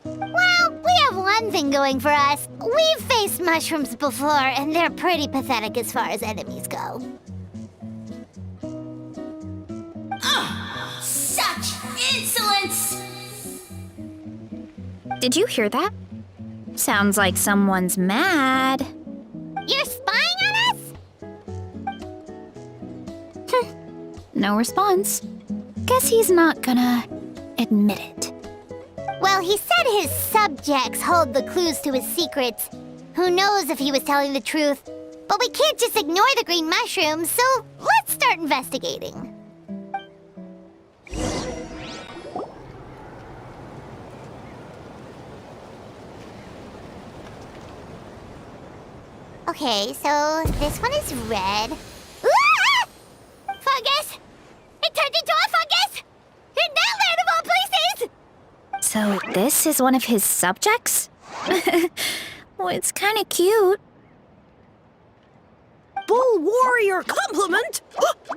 Speaker 2: Well, we have one thing going for us. We've faced mushrooms before, and they're pretty pathetic as far as enemies go.
Speaker 8: Such insolence!
Speaker 1: Did you hear that? Sounds like someone's mad.
Speaker 2: You're spying on us?
Speaker 1: No response. Guess he's not gonna admit it.
Speaker 2: Well, he said his subjects hold the clues to his secrets. Who knows if he was telling the truth? But we can't just ignore the green mushrooms, so let's start investigating. Okay, so this one is red. Ah! Fungus! It turned into a fungus! In Natlan of all places!
Speaker 1: So this is one of his subjects? Well, it's kinda cute.
Speaker 3: Bull warrior compliment!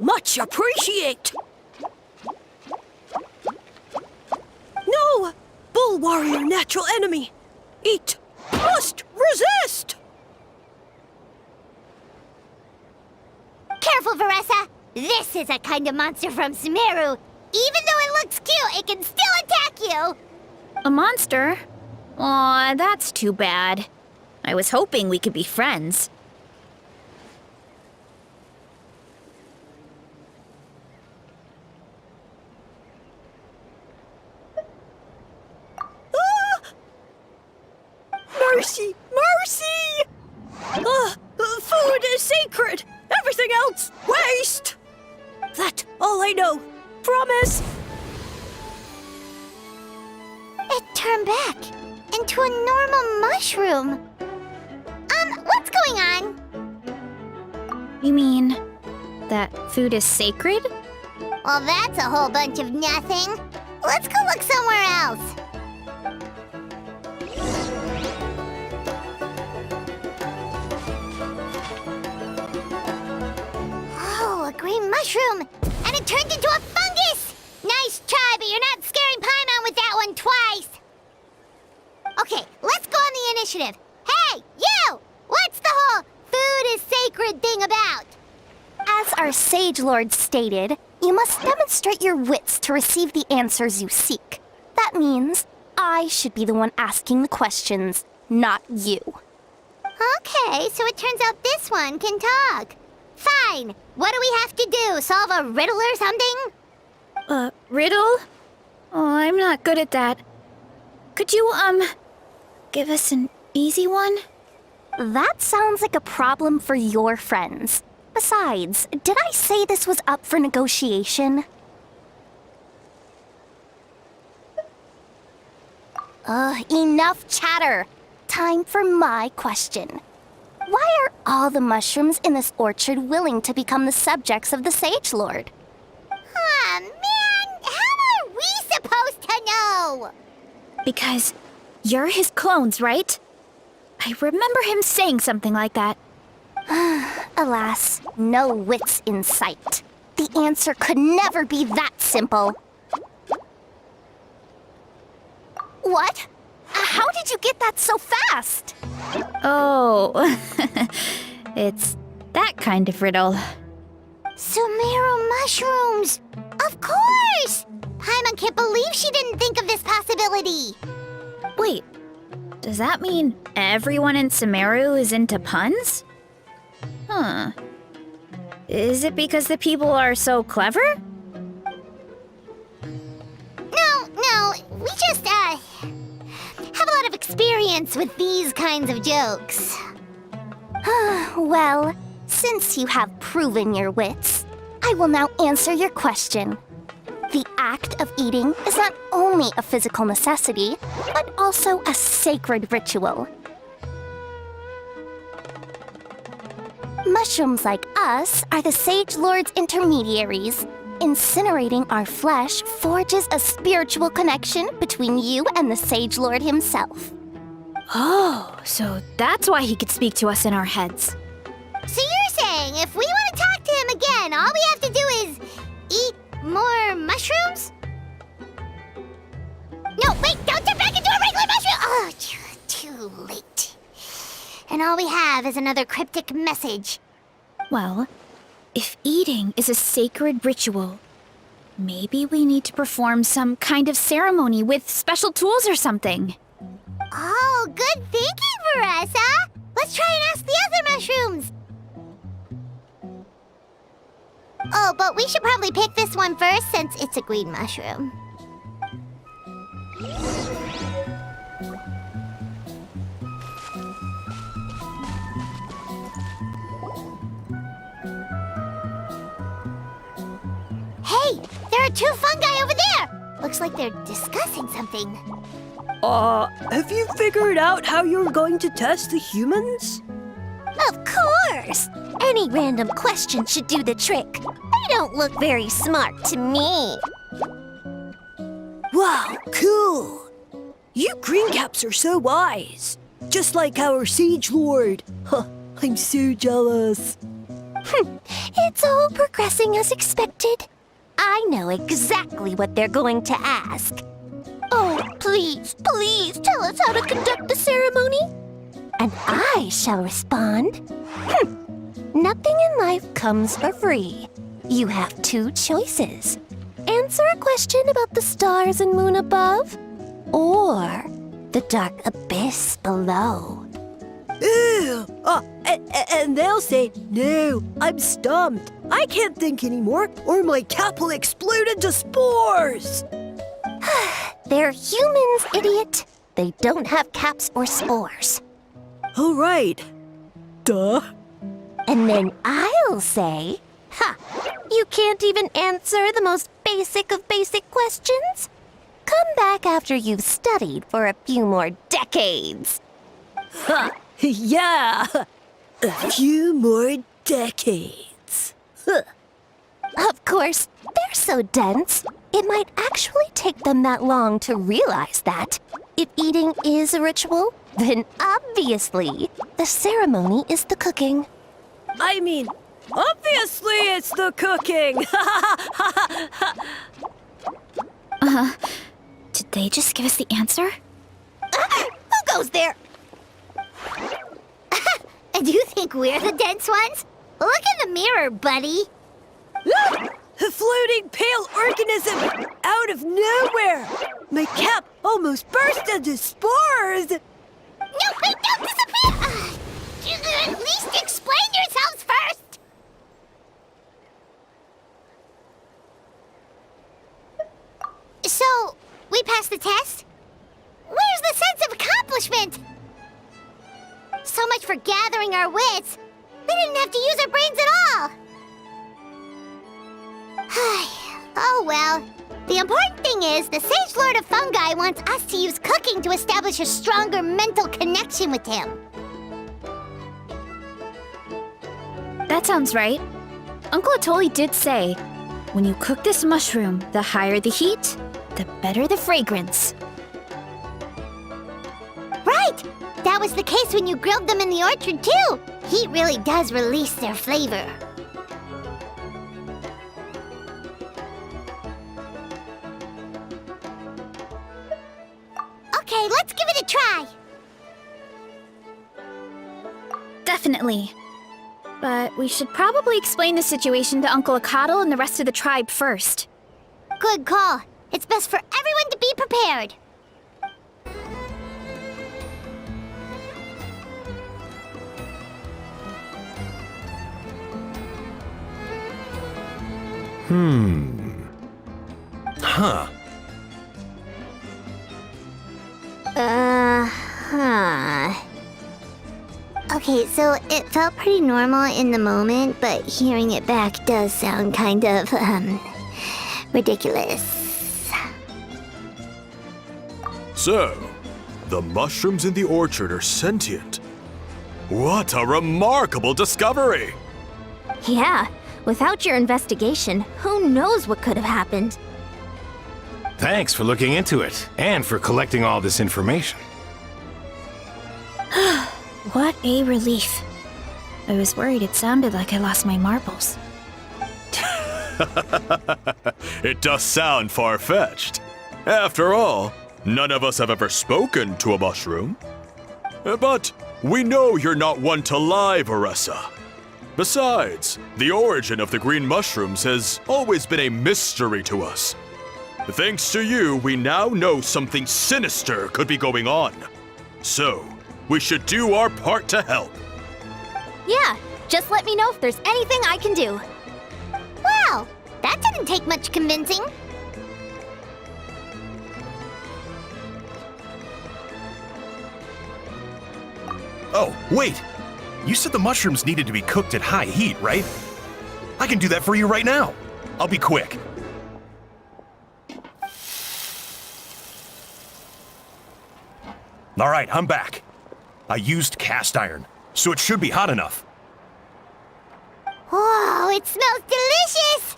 Speaker 3: Much appreciate! No! Bull warrior natural enemy! Eat! Must resist!
Speaker 2: This is a kind of monster from Sumeru. Even though it looks cute, it can still attack you.
Speaker 1: A monster? Aw, that's too bad. I was hoping we could be friends.
Speaker 3: Mercy! Mercy! Food is sacred! Everything else, waste! That's all I know. Promise!
Speaker 2: It turned back into a normal mushroom. What's going on?
Speaker 1: You mean that food is sacred?
Speaker 2: Well, that's a whole bunch of nothing. Let's go look somewhere else. Oh, a green mushroom! And it turned into a fungus! Nice try, but you're not scaring Paimon with that one twice! Okay, let's go on the initiative. Hey, you! What's the whole food is sacred thing about?
Speaker 4: As our Sage Lord stated, you must demonstrate your wits to receive the answers you seek. That means I should be the one asking the questions, not you.
Speaker 2: Okay, so it turns out this one can talk. Fine. What do we have to do? Solve a riddle or something?
Speaker 1: Riddle? Oh, I'm not good at that. Could you, give us an easy one?
Speaker 4: That sounds like a problem for your friends. Besides, did I say this was up for negotiation? Enough chatter. Time for my question. Why are all the mushrooms in this orchard willing to become the subjects of the Sage Lord?
Speaker 2: Aw, man! How are we supposed to know?
Speaker 1: Because you're his clones, right? I remember him saying something like that.
Speaker 4: Alas, no wits in sight. The answer could never be that simple. What? How did you get that so fast?
Speaker 1: Oh, it's that kind of riddle.
Speaker 2: Sumeru mushrooms! Of course! Paimon can't believe she didn't think of this possibility.
Speaker 1: Wait, does that mean everyone in Sumeru is into puns? Huh. Is it because the people are so clever?
Speaker 2: No, we just, have a lot of experience with these kinds of jokes.
Speaker 4: Well, since you have proven your wits, I will now answer your question. The act of eating is not only a physical necessity, but also a sacred ritual. Mushrooms like us are the Sage Lord's intermediaries. Incinerating our flesh forges a spiritual connection between you and the Sage Lord himself.
Speaker 1: Oh, so that's why he could speak to us in our heads.
Speaker 2: So you're saying if we want to talk to him again, all we have to do is eat more mushrooms? No, wait, don't turn back into a regular mushroom! Oh, too late. And all we have is another cryptic message.
Speaker 1: Well, if eating is a sacred ritual, maybe we need to perform some kind of ceremony with special tools or something.
Speaker 2: Oh, good thinking, Veressa! Let's try and ask the other mushrooms! Oh, but we should probably pick this one first since it's a green mushroom. Hey, there are two fungi over there! Looks like they're discussing something.
Speaker 3: Have you figured out how you're going to test the humans?
Speaker 4: Of course! Any random question should do the trick. They don't look very smart to me.
Speaker 3: Wow, cool! You greencaps are so wise. Just like our Sage Lord. Huh, I'm so jealous.
Speaker 4: It's all progressing as expected. I know exactly what they're going to ask. Oh, please tell us how to conduct the ceremony. And I shall respond. Nothing in life comes for free. You have two choices. Answer a question about the stars and moon above, or the dark abyss below.
Speaker 3: Ew! And they'll say, no, I'm stumped. I can't think anymore, or my cap will explode into spores.
Speaker 4: They're humans, idiot. They don't have caps or spores.
Speaker 3: All right. Duh.
Speaker 4: And then I'll say, you can't even answer the most basic of basic questions? Come back after you've studied for a few more decades.
Speaker 3: Yeah. A few more decades.
Speaker 4: Of course, they're so dense, it might actually take them that long to realize that. If eating is a ritual, then obviously the ceremony is the cooking.
Speaker 3: I mean, obviously it's the cooking.
Speaker 1: Did they just give us the answer?
Speaker 4: Who goes there?
Speaker 2: Do you think we're the dense ones? Look in the mirror, buddy.
Speaker 3: A floating pale organism out of nowhere. My cap almost burst into spores.
Speaker 2: No, wait, don't disappear! At least explain yourselves first! So, we passed the test? Where's the sense of accomplishment? So much for gathering our wits. We didn't have to use our brains at all. Oh well. The important thing is, the Sage Lord of Fungi wants us to use cooking to establish a stronger mental connection with him.
Speaker 1: That sounds right. Uncle Atoli did say, when you cook this mushroom, the higher the heat, the better the fragrance.
Speaker 2: Right! That was the case when you grilled them in the orchard, too. Heat really does release their flavor. Okay, let's give it a try.
Speaker 1: Definitely. But we should probably explain the situation to Uncle Acatl and the rest of the tribe first.
Speaker 2: Good call. It's best for everyone to be prepared.
Speaker 6: Huh.
Speaker 2: Okay, so it felt pretty normal in the moment, but hearing it back does sound kind of, ridiculous.
Speaker 5: So, the mushrooms in the orchard are sentient. What a remarkable discovery!
Speaker 4: Yeah, without your investigation, who knows what could have happened?
Speaker 9: Thanks for looking into it, and for collecting all this information.
Speaker 1: What a relief. I was worried it sounded like I lost my marbles.
Speaker 5: It does sound far-fetched. After all, none of us have ever spoken to a mushroom. But we know you're not one to lie, Veressa. Besides, the origin of the green mushrooms has always been a mystery to us. Thanks to you, we now know something sinister could be going on. So, we should do our part to help.
Speaker 4: Yeah, just let me know if there's anything I can do.
Speaker 2: Wow, that didn't take much convincing.
Speaker 6: Oh, wait! You said the mushrooms needed to be cooked at high heat, right? I can do that for you right now. I'll be quick. All right, I'm back. I used cast iron, so it should be hot enough.
Speaker 2: Whoa, it smells delicious!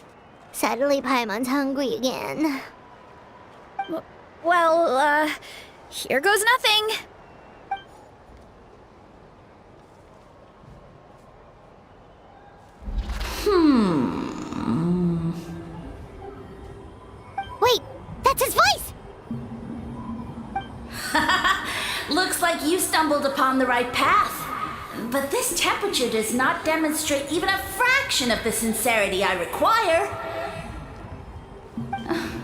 Speaker 2: Suddenly Paimon's hungry again.
Speaker 1: Well, here goes nothing.
Speaker 2: Wait, that's his voice!
Speaker 8: Looks like you stumbled upon the right path. But this temperature does not demonstrate even a fraction fraction of the sincerity I require.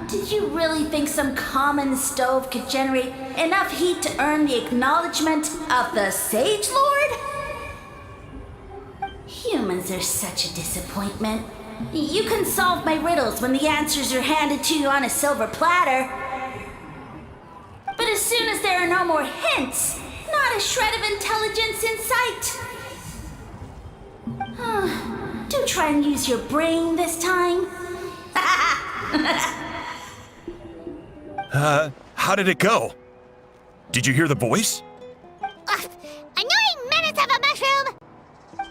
Speaker 8: Did you really think some common stove could generate enough heat to earn the acknowledgement of the Sage Lord? Humans are such a disappointment. You can solve my riddles when the answers are handed to you on a silver platter. But as soon as there are no more hints, not a shred of intelligence in sight. Do try and use your brain this time.
Speaker 6: How did it go? Did you hear the voice?
Speaker 2: Annoying menace of a mushroom!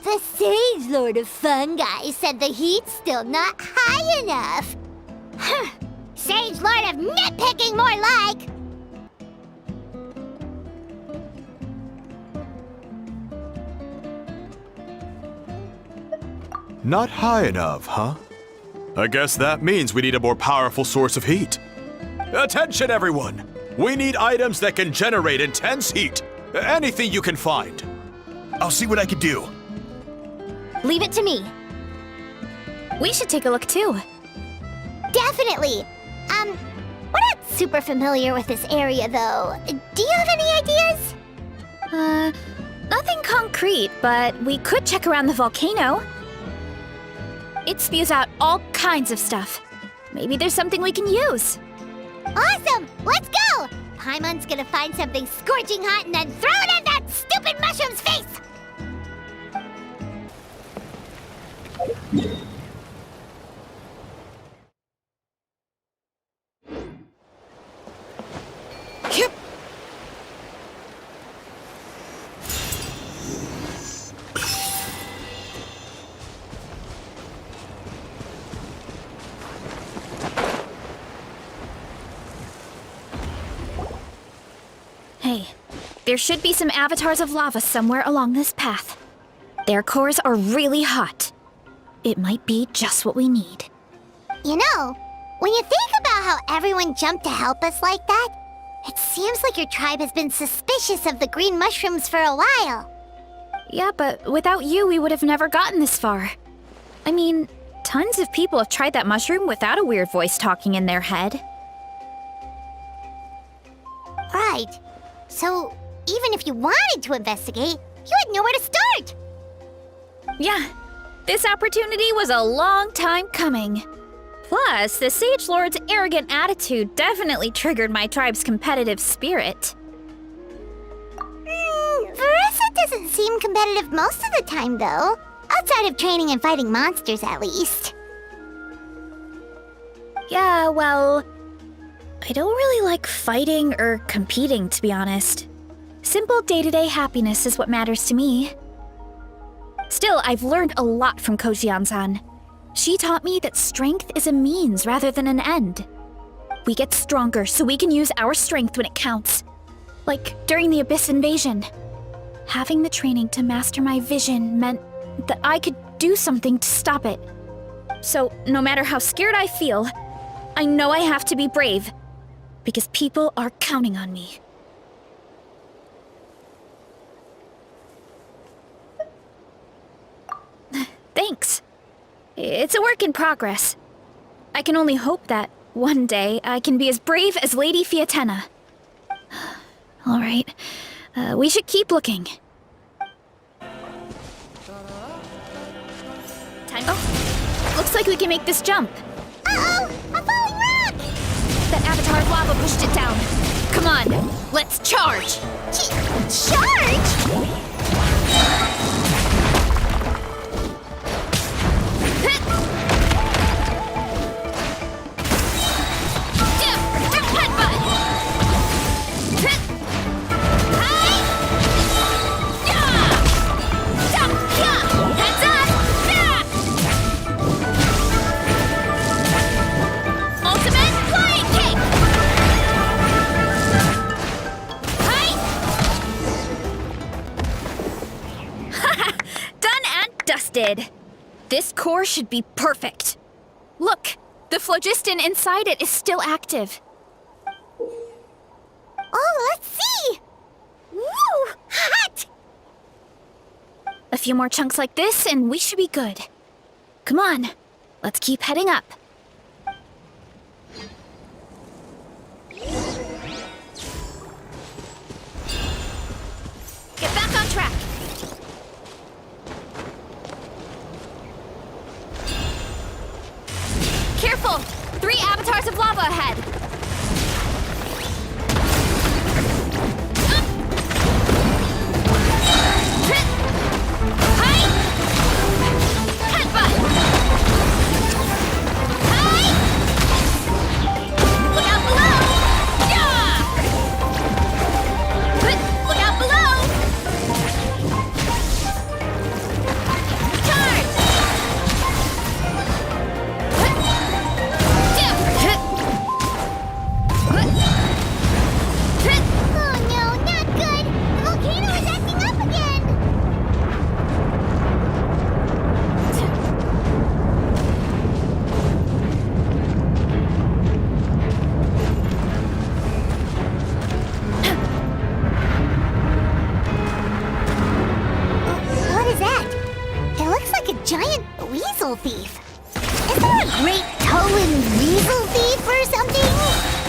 Speaker 2: The Sage Lord of Fungi said the heat's still not high enough. Sage Lord of nitpicking, more like!
Speaker 5: Not high enough, huh? I guess that means we need a more powerful source of heat. Attention, everyone! We need items that can generate intense heat. Anything you can find.
Speaker 6: I'll see what I can do.
Speaker 4: Leave it to me.
Speaker 1: We should take a look too.
Speaker 2: Definitely! We're not super familiar with this area, though. Do you have any ideas?
Speaker 1: Nothing concrete, but we could check around the volcano. It spews out all kinds of stuff. Maybe there's something we can use.
Speaker 2: Awesome! Let's go! Paimon's gonna find something scorching hot and then throw it in that stupid mushroom's face!
Speaker 1: Yep. Hey, there should be some avatars of lava somewhere along this path. Their cores are really hot. It might be just what we need.
Speaker 2: You know, when you think about how everyone jumped to help us like that, it seems like your tribe has been suspicious of the green mushrooms for a while.
Speaker 1: Yeah, but without you, we would have never gotten this far. I mean, tons of people have tried that mushroom without a weird voice talking in their head.
Speaker 2: Right. So, even if you wanted to investigate, you had nowhere to start.
Speaker 1: Yeah, this opportunity was a long time coming. Plus, the Sage Lord's arrogant attitude definitely triggered my tribe's competitive spirit.
Speaker 2: Veressa doesn't seem competitive most of the time, though. Outside of training and fighting monsters, at least.
Speaker 1: Yeah, well, I don't really like fighting or competing, to be honest. Simple day-to-day happiness is what matters to me. Still, I've learned a lot from Kojian-san. She taught me that strength is a means rather than an end. We get stronger so we can use our strength when it counts. Like during the Abyss invasion. Having the training to master my vision meant that I could do something to stop it. So, no matter how scared I feel, I know I have to be brave. Because people are counting on me. Thanks. It's a work in progress. I can only hope that one day I can be as brave as Lady Fiatena. All right, we should keep looking. Time. Oh, looks like we can make this jump.
Speaker 2: Uh-oh! A falling rock!
Speaker 1: That avatar of lava pushed it down. Come on, let's charge!
Speaker 2: Charge?
Speaker 1: This core should be perfect. Look, the phlogiston inside it is still active.
Speaker 2: Oh, let's see! Woo! Hot!
Speaker 1: A few more chunks like this and we should be good. Come on, let's keep heading up. Get back on track. Careful! 3 avatars of lava ahead. Hi! Headbutt! Hi! Look out below! Yeah! Look out below! Charge!
Speaker 2: Oh no, not good! The volcano is acting up again! What is that? It looks like a giant weasel thief. Is there a great Tolan weasel thief or something?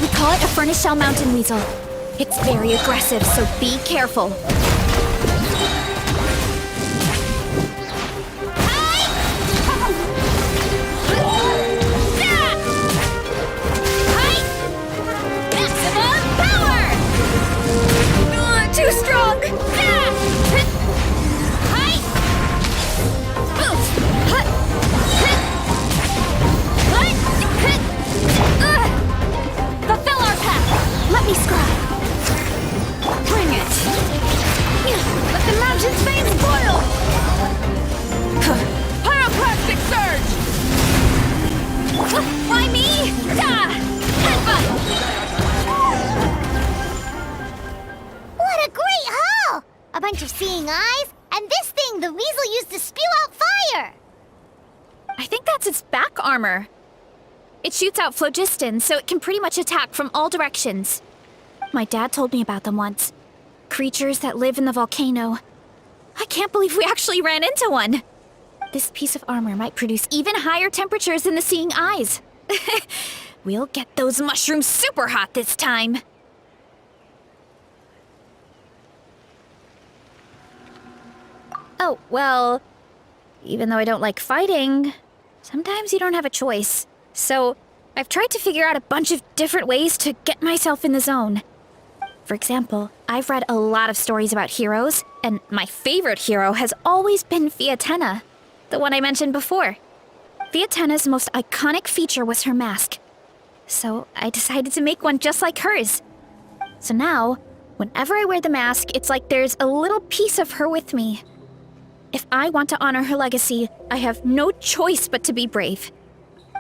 Speaker 1: We call it a furnace shell mountain weasel. It's very aggressive, so be careful. Maximum power! Too strong! Boost! Fulfill our path! Let me scribe! Bring it! Let the mountain's veins boil! Pyroclastic surge! Why me? Headbutt!
Speaker 2: What a great haul! A bunch of seeing eyes, and this thing the weasel used to spew out fire!
Speaker 1: I think that's its back armor. It shoots out phlogiston, so it can pretty much attack from all directions. My dad told me about them once. Creatures that live in the volcano. I can't believe we actually ran into one. This piece of armor might produce even higher temperatures than the seeing eyes. We'll get those mushrooms super hot this time. Oh, well, even though I don't like fighting, sometimes you don't have a choice. So, I've tried to figure out a bunch of different ways to get myself in the zone. For example, I've read a lot of stories about heroes, and my favorite hero has always been Fiatenna, the one I mentioned before. Fiatenna's most iconic feature was her mask. So, I decided to make one just like hers. So now, whenever I wear the mask, it's like there's a little piece of her with me. If I want to honor her legacy, I have no choice but to be brave.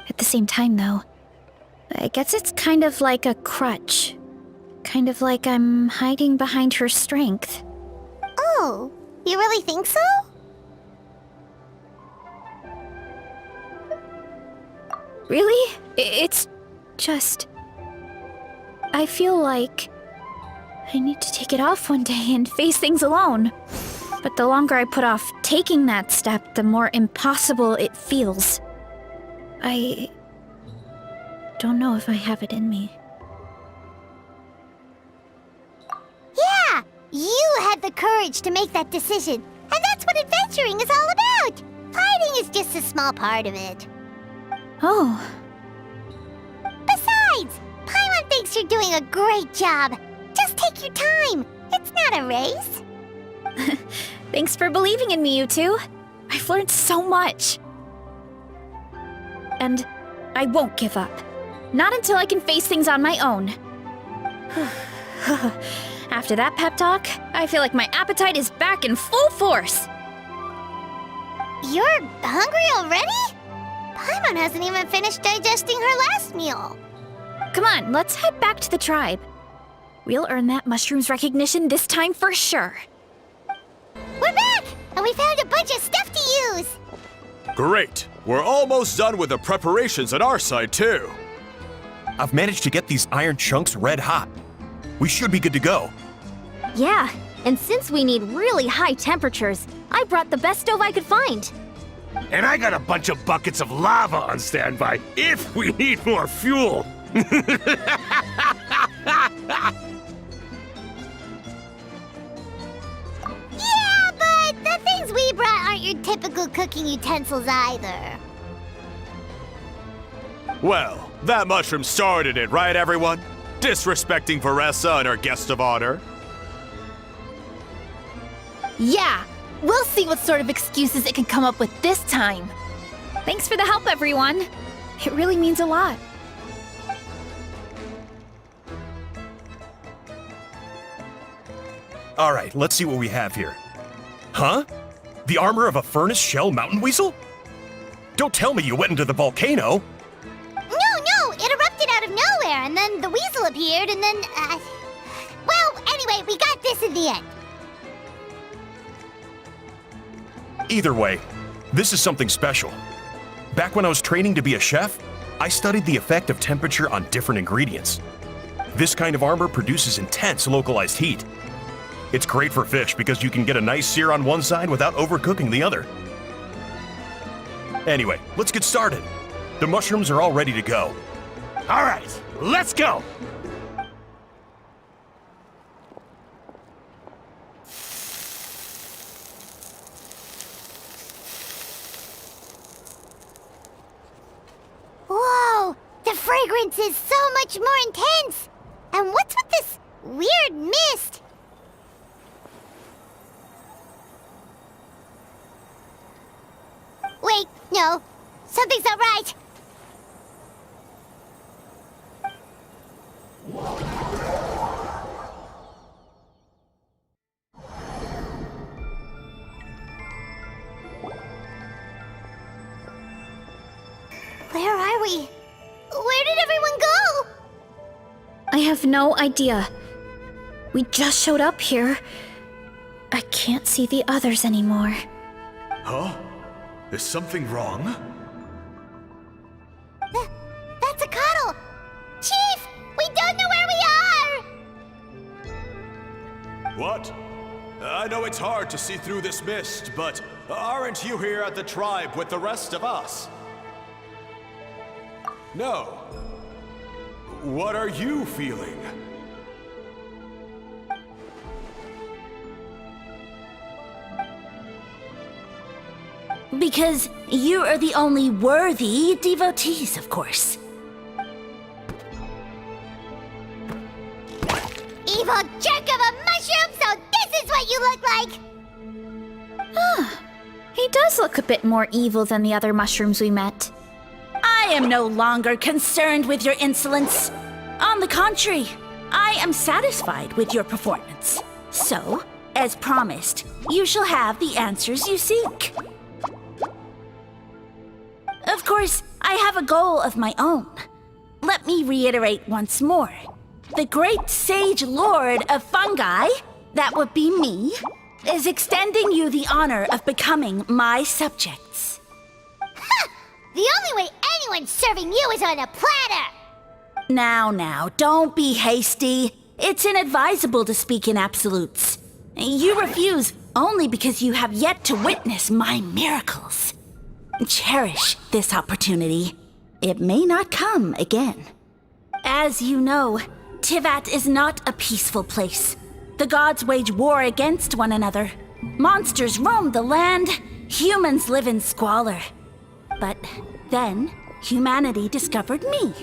Speaker 1: At the same time, though, I guess it's kind of like a crutch. Kind of like I'm hiding behind her strength.
Speaker 2: Oh, you really think so?
Speaker 1: Really? It's just... I feel like I need to take it off one day and face things alone. But the longer I put off taking that step, the more impossible it feels. I don't know if I have it in me.
Speaker 2: Yeah, you had the courage to make that decision. And that's what adventuring is all about. Fighting is just a small part of it.
Speaker 1: Oh,
Speaker 2: Besides, Paimon thinks you're doing a great job. Just take your time. It's not a race.
Speaker 1: thanks for believing in me, you two. I've learned so much. And I won't give up. Not until I can face things on my own. After that pep talk, I feel like my appetite is back in full force.
Speaker 2: You're hungry already? Paimon hasn't even finished digesting her last meal.
Speaker 1: Come on, let's head back to the tribe. We'll earn that mushroom's recognition this time for sure.
Speaker 2: We're back, and we found a bunch of stuff to use.
Speaker 5: Great! We're almost done with the preparations on our side, too.
Speaker 6: I've managed to get these iron chunks red hot. We should be good to go.
Speaker 4: Yeah, and since we need really high temperatures, I brought the best stove I could find.
Speaker 9: And I got a bunch of buckets of lava on standby if we need more fuel.
Speaker 2: Yeah, but the things we brought aren't your typical cooking utensils either.
Speaker 5: Well, that mushroom started it, right, everyone? Disrespecting Veressa and her guest of honor.
Speaker 1: Yeah, we'll see what sort of excuses it can come up with this time. Thanks for the help, everyone. It really means a lot.
Speaker 6: All right, let's see what we have here. Huh? The armor of a furnace shell mountain weasel? Don't tell me you went into the volcano.
Speaker 2: No, it erupted out of nowhere, and then the weasel appeared, and then, well, anyway, we got this in the end.
Speaker 6: Either way, this is something special. Back when I was training to be a chef, I studied the effect of temperature on different ingredients. This kind of armor produces intense localized heat. It's great for fish because you can get a nice sear on one side without overcooking the other. Anyway, let's get started. The mushrooms are all ready to go.
Speaker 9: All right, let's go.
Speaker 2: Whoa, the fragrance is so much more intense. And what's with this weird mist? Wait, no, something's not right. Where are we? Where did everyone go?
Speaker 1: I have no idea. We just showed up here. I can't see the others anymore.
Speaker 5: Huh? Is something wrong?
Speaker 2: That's a cuddle! Chief, we don't know where we are!
Speaker 5: What? I know it's hard to see through this mist, but aren't you here at the tribe with the rest of us? No. What are you feeling?
Speaker 8: Because you are the only worthy devotees, of course.
Speaker 2: Evil jerk of a mushroom, so this is what you look like!
Speaker 1: He does look a bit more evil than the other mushrooms we met.
Speaker 8: I am no longer concerned with your insolence. On the contrary, I am satisfied with your performance. So, as promised, you shall have the answers you seek. Of course, I have a goal of my own. Let me reiterate once more. The great sage lord of fungi, that would be me, is extending you the honor of becoming my subjects.
Speaker 2: The only way anyone's serving you is on a platter!
Speaker 8: Now, don't be hasty. It's inadvisable to speak in absolutes. You refuse only because you have yet to witness my miracles. Cherish this opportunity. It may not come again. As you know, Tivat is not a peaceful place. The gods wage war against one another. Monsters roam the land. Humans live in squalor. But then, humanity discovered me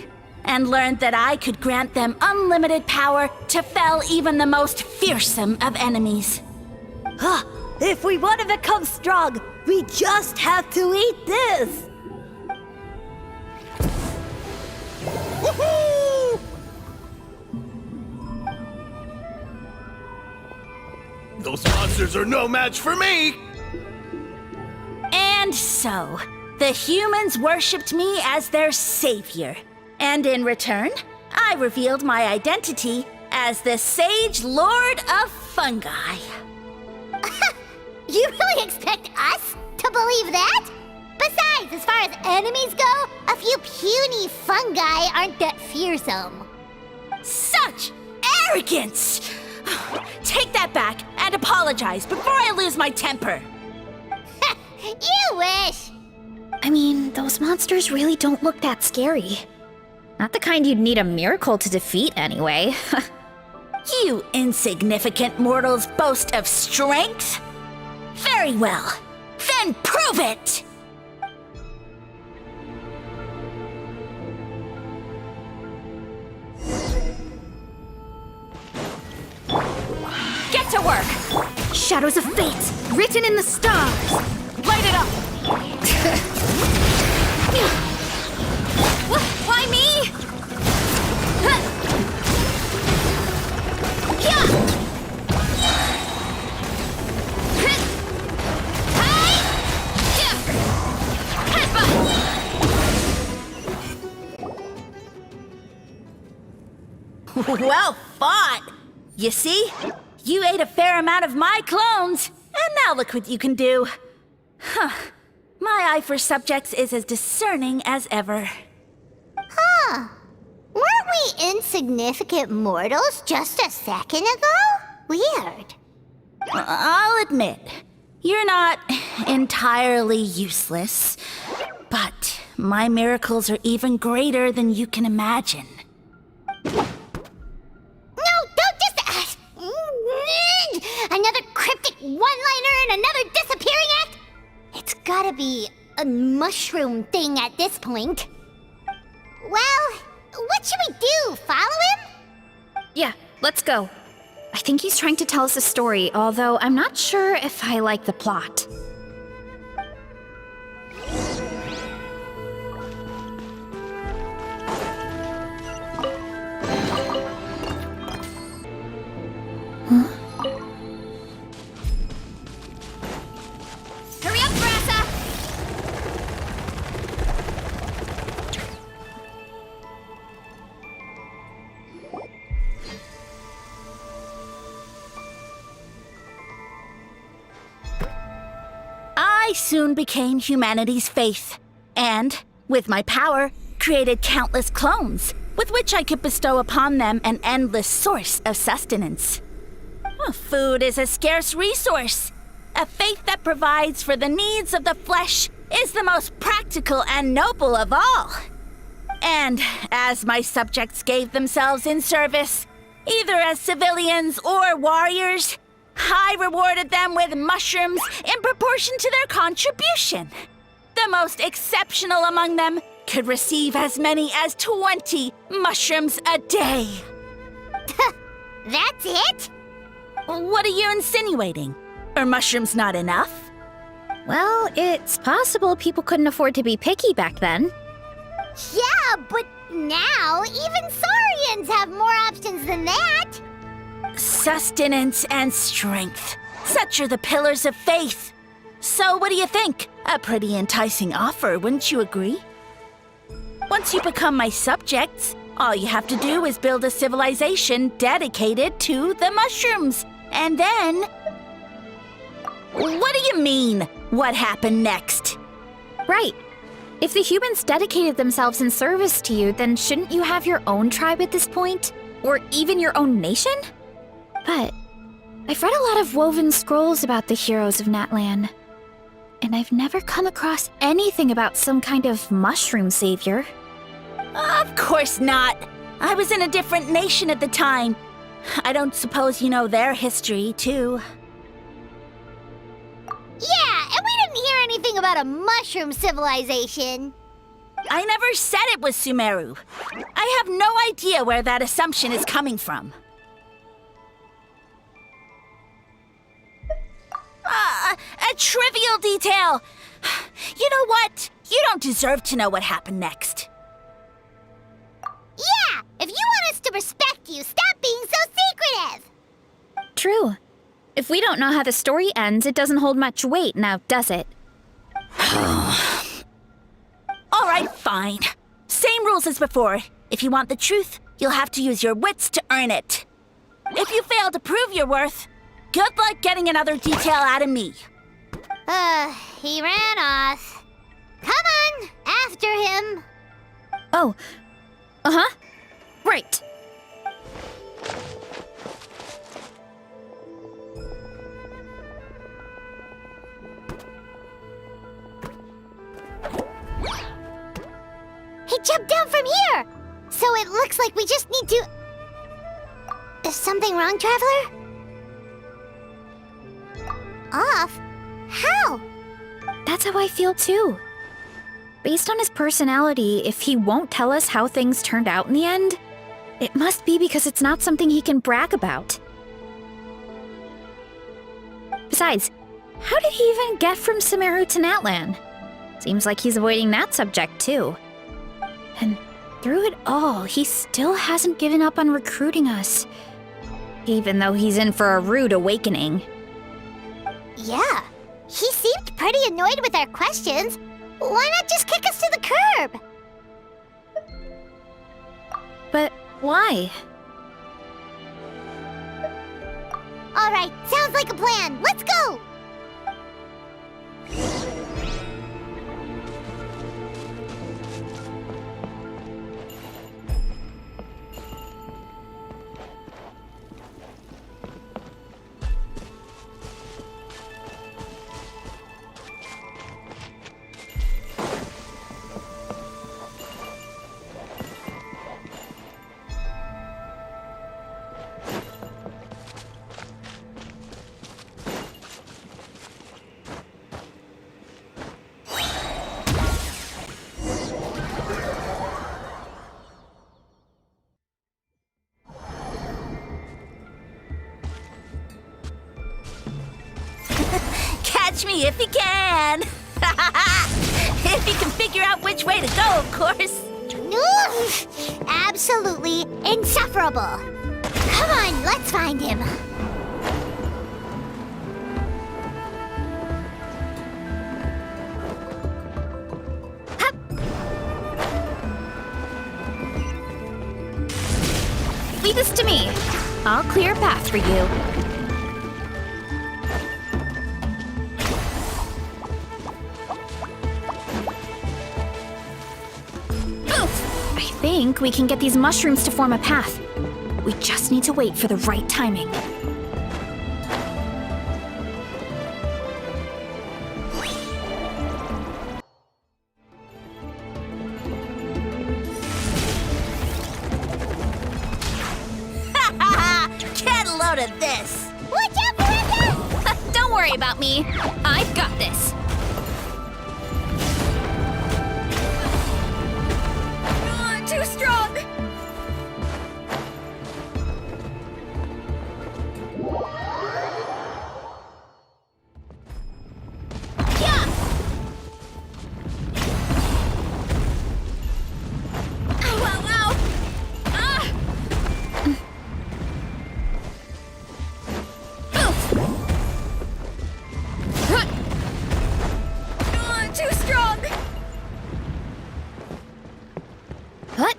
Speaker 8: and learned that I could grant them unlimited power to fell even the most fearsome of enemies.
Speaker 3: If we want to become strong, we just have to eat this!
Speaker 9: Woohoo! Those monsters are no match for me!
Speaker 8: And so, the humans worshipped me as their savior. And in return, I revealed my identity as the Sage Lord of Fungi.
Speaker 2: You really expect us to believe that? Besides, as far as enemies go, a few puny fungi aren't that fearsome.
Speaker 8: Such arrogance! Take that back and apologize before I lose my temper.
Speaker 2: You wish!
Speaker 1: I mean, those monsters really don't look that scary. Not the kind you'd need a miracle to defeat, anyway.
Speaker 8: You insignificant mortals boast of strength? Very well. Then prove it!
Speaker 1: Get to work! Shadows of fate, written in the stars! Light it up! Why me?
Speaker 8: Well fought! You see? You ate a fair amount of my clones, and now look what you can do. Huh. My eye for subjects is as discerning as ever.
Speaker 2: Huh. Weren't we insignificant mortals just a second ago? Weird.
Speaker 8: I'll admit, you're not entirely useless, but my miracles are even greater than you can imagine.
Speaker 2: No, don't just... another cryptic one-liner and another disappearing act? It's gotta be a mushroom thing at this point. Well, what should we do? Follow him?
Speaker 1: Yeah, let's go. I think he's trying to tell us a story, although I'm not sure if I like the plot. Hurry up, Brassa!
Speaker 8: I soon became humanity's faith, and, with my power, created countless clones, with which I could bestow upon them an endless source of sustenance. Food is a scarce resource. A faith that provides for the needs of the flesh is the most practical and noble of all. And as my subjects gave themselves in service, either as civilians or warriors, I rewarded them with mushrooms in proportion to their contribution. The most exceptional among them could receive as many as 20 mushrooms a day.
Speaker 2: That's it?
Speaker 8: What are you insinuating? Are mushrooms not enough?
Speaker 1: Well, it's possible people couldn't afford to be picky back then.
Speaker 2: Yeah, but now even Saurians have more options than that.
Speaker 8: Sustenance and strength. Such are the pillars of faith. So what do you think? A pretty enticing offer, wouldn't you agree? Once you become my subjects, all you have to do is build a civilization dedicated to the mushrooms. And then... What do you mean, what happened next?
Speaker 1: Right. If the humans dedicated themselves in service to you, then shouldn't you have your own tribe at this point? Or even your own nation? But I've read a lot of woven scrolls about the heroes of Natlan, and I've never come across anything about some kind of mushroom savior.
Speaker 8: Of course not. I was in a different nation at the time. I don't suppose you know their history, too.
Speaker 2: Yeah, and we didn't hear anything about a mushroom civilization.
Speaker 8: I never said it was Sumeru. I have no idea where that assumption is coming from. A trivial detail! You know what? You don't deserve to know what happened next.
Speaker 2: Yeah, if you want us to respect you, stop being so secretive!
Speaker 1: True. If we don't know how the story ends, it doesn't hold much weight now, does it?
Speaker 8: All right, fine. Same rules as before. If you want the truth, you'll have to use your wits to earn it. If you fail to prove your worth, good luck getting another detail out of me.
Speaker 2: He ran off. Come on, after him.
Speaker 1: Oh. Uh-huh. Right.
Speaker 2: jump down from here! So it looks like we just need to... Is something wrong, Traveler? Off? How?
Speaker 1: That's how I feel too. Based on his personality, if he won't tell us how things turned out in the end, it must be because it's not something he can brag about. Besides, how did he even get from Sumeru to Natlan? Seems like he's avoiding that subject too. And through it all, he still hasn't given up on recruiting us. Even though he's in for a rude awakening.
Speaker 2: Yeah, he seemed pretty annoyed with our questions. Why not just kick us to the curb?
Speaker 1: But why?
Speaker 2: All right, sounds like a plan. Let's go!
Speaker 8: Catch me if you can! If you can figure out which way to go, of course.
Speaker 2: Oof, absolutely insufferable. Come on, let's find him.
Speaker 1: Hup. Leave this to me. I'll clear a path for you. I think we can get these mushrooms to form a path. We just need to wait for the right timing.
Speaker 8: Get a load of this!
Speaker 2: Watch out, Miranda!
Speaker 1: Don't worry about me. I've got this. Too strong! Yeah! Ow, ow, ow! Ah! Too strong! What?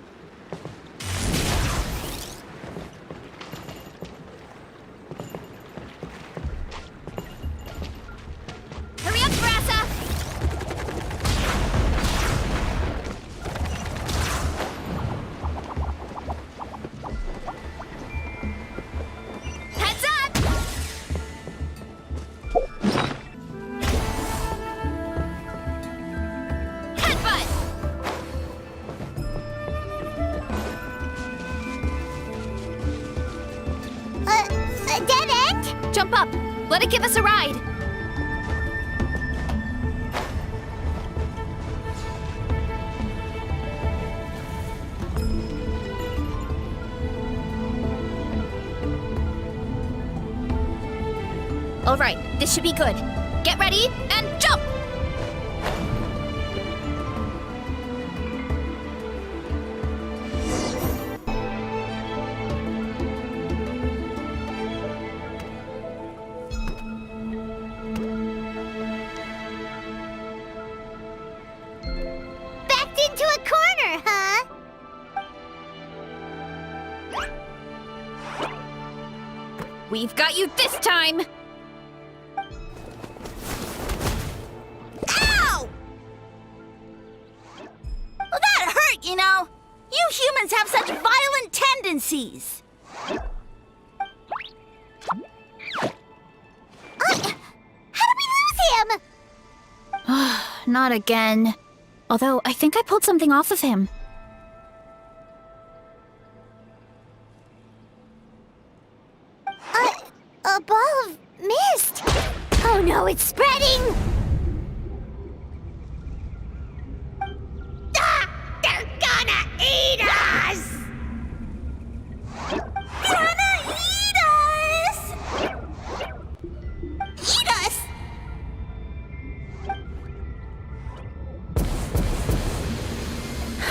Speaker 1: Hurry up, Brassa! Heads up! Headbutt!
Speaker 2: A dead end?
Speaker 1: Jump up! Let it give us a ride! All right, this should be good. Get ready and jump!
Speaker 2: Backed into a corner, huh?
Speaker 1: We've got you this time!
Speaker 8: Ow! Well, that hurt, you know. You humans have such violent tendencies.
Speaker 2: How did we lose him?
Speaker 1: Not again. Although, I think I pulled something off of him.
Speaker 2: A ball of mist! Oh no, it's spreading! Ah! They're gonna eat us! Gonna eat us! Eat us!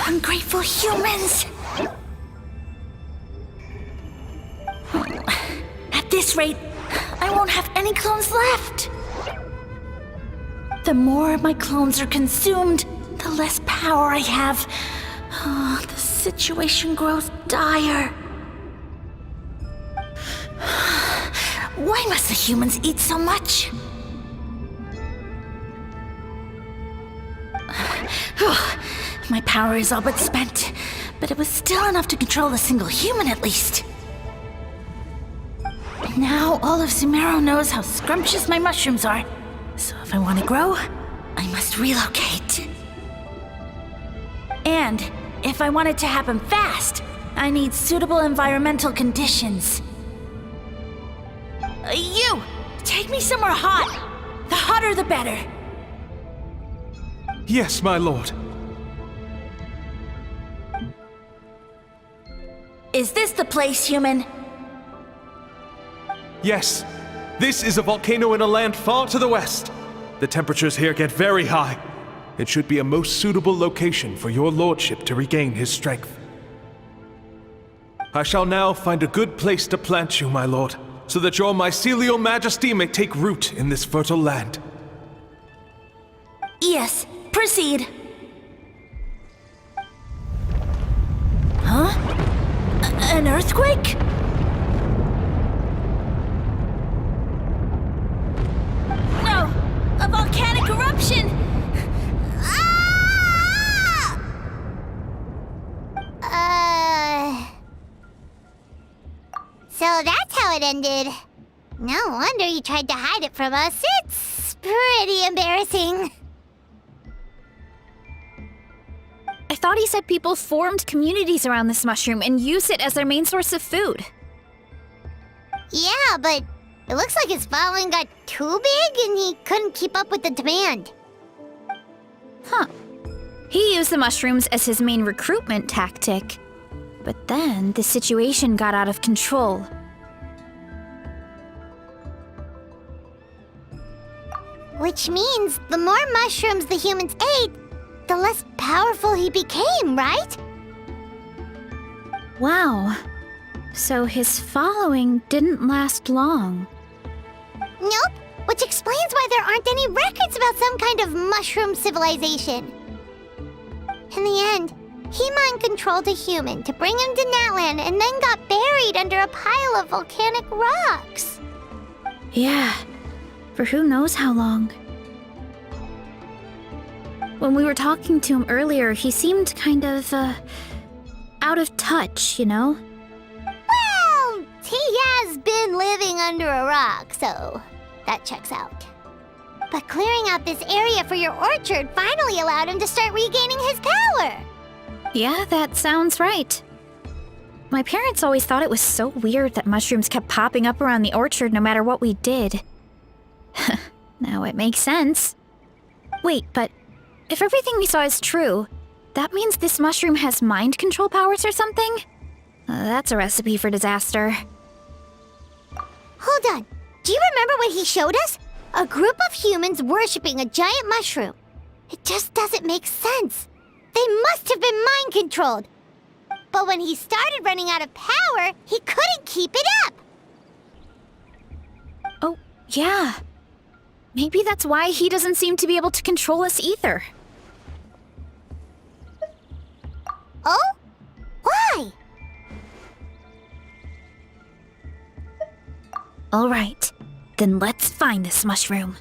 Speaker 8: Ungrateful humans! At this rate, I won't have any clones left. The more my clones are consumed, the less power I have. Oh, the situation grows dire. Why must the humans eat so much? My power is all but spent, but it was still enough to control a single human at least. Now all of Sumeru knows how scrumptious my mushrooms are, so if I want to grow, I must relocate. And if I want it to happen fast, I need suitable environmental conditions. You! Take me somewhere hot! The hotter the better!
Speaker 10: Yes, my lord.
Speaker 8: Is this the place, human?
Speaker 10: Yes, this is a volcano in a land far to the west. The temperatures here get very high. It should be a most suitable location for your lordship to regain his strength. I shall now find a good place to plant you, my lord, so that your mycelial majesty may take root in this fertile land.
Speaker 8: Yes, proceed. Huh? An earthquake? No! A volcanic eruption!
Speaker 2: So that's how it ended. No wonder you tried to hide it from us. It's pretty embarrassing.
Speaker 1: I thought he said people formed communities around this mushroom and used it as their main source of food.
Speaker 2: Yeah, but it looks like his following got too big and he couldn't keep up with the demand.
Speaker 1: Huh. He used the mushrooms as his main recruitment tactic. But then the situation got out of control.
Speaker 2: Which means the more mushrooms the humans ate, the less powerful he became, right?
Speaker 1: Wow. So his following didn't last long.
Speaker 2: Nope, which explains why there aren't any records about some kind of mushroom civilization. In the end, he mind-controlled a human to bring him to Natlan and then got buried under a pile of volcanic rocks.
Speaker 1: Yeah, for who knows how long. When we were talking to him earlier, he seemed kind of, out of touch, you know?
Speaker 2: Well, he has been living under a rock, so that checks out. But clearing out this area for your orchard finally allowed him to start regaining his power.
Speaker 1: Yeah, that sounds right. My parents always thought it was so weird that mushrooms kept popping up around the orchard no matter what we did. Now it makes sense. Wait, but if everything we saw is true, that means this mushroom has mind control powers or something? That's a recipe for disaster.
Speaker 2: Hold on. Do you remember what he showed us? A group of humans worshipping a giant mushroom. It just doesn't make sense. They must have been mind-controlled. But when he started running out of power, he couldn't keep it up.
Speaker 1: Oh, yeah. Maybe that's why he doesn't seem to be able to control us either.
Speaker 2: Oh? Why?
Speaker 1: All right, then let's find this mushroom.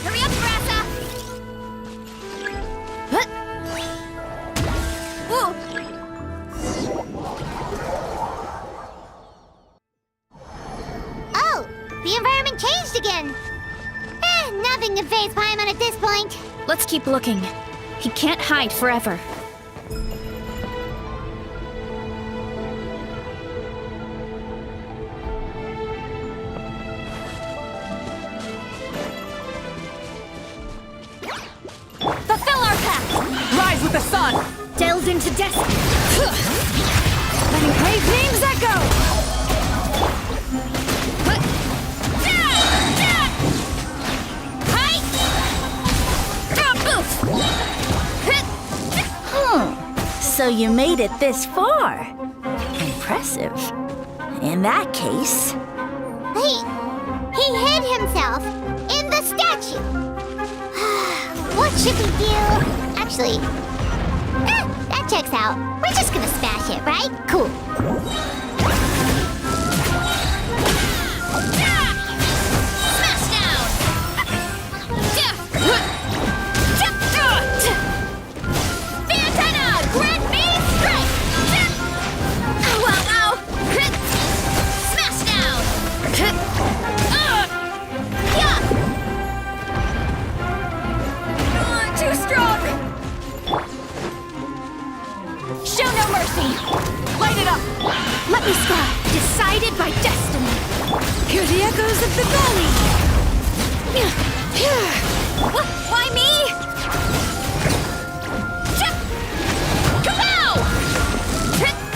Speaker 2: Hurry up, Brassa!
Speaker 1: What? Whoa!
Speaker 2: Oh, the environment changed again. Nothing can faze Paimon at this point.
Speaker 1: Let's keep looking. He can't hide forever.
Speaker 3: Fulfill our path! Rise with the sun! Delve into destiny! Letting brave names echo!
Speaker 8: So you made it this far. Impressive. In that case...
Speaker 2: He hid himself in the statue. What should we do? Actually, that checks out. We're just gonna smash it, right? Cool.
Speaker 1: Smash down! Fiantenna! Grant me strength! Ow! Smash down! Too strong! Show no mercy! Light it up! Let me scar! Decided by destiny!
Speaker 3: Hear the echoes of the valley!
Speaker 1: Why me? Kapow!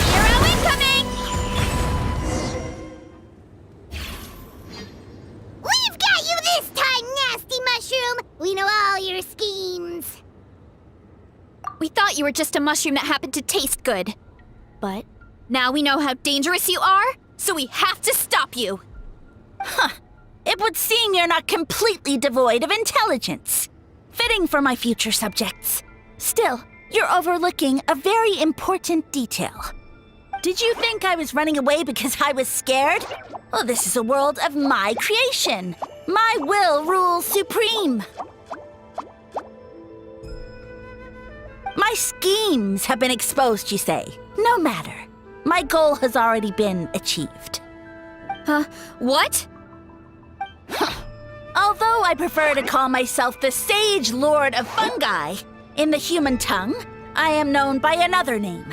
Speaker 1: Hero incoming!
Speaker 2: We've got you this time, nasty mushroom! We know all your schemes.
Speaker 1: We thought you were just a mushroom that happened to taste good. But now we know how dangerous you are, so we have to stop you.
Speaker 8: It would seem you're not completely devoid of intelligence. Fitting for my future subjects. Still, you're overlooking a very important detail. Did you think I was running away because I was scared? Well, this is a world of my creation. My will rules supreme. My schemes have been exposed, you say. No matter. My goal has already been achieved.
Speaker 1: What?
Speaker 8: Although I prefer to call myself the Sage Lord of Fungi, in the human tongue, I am known by another name.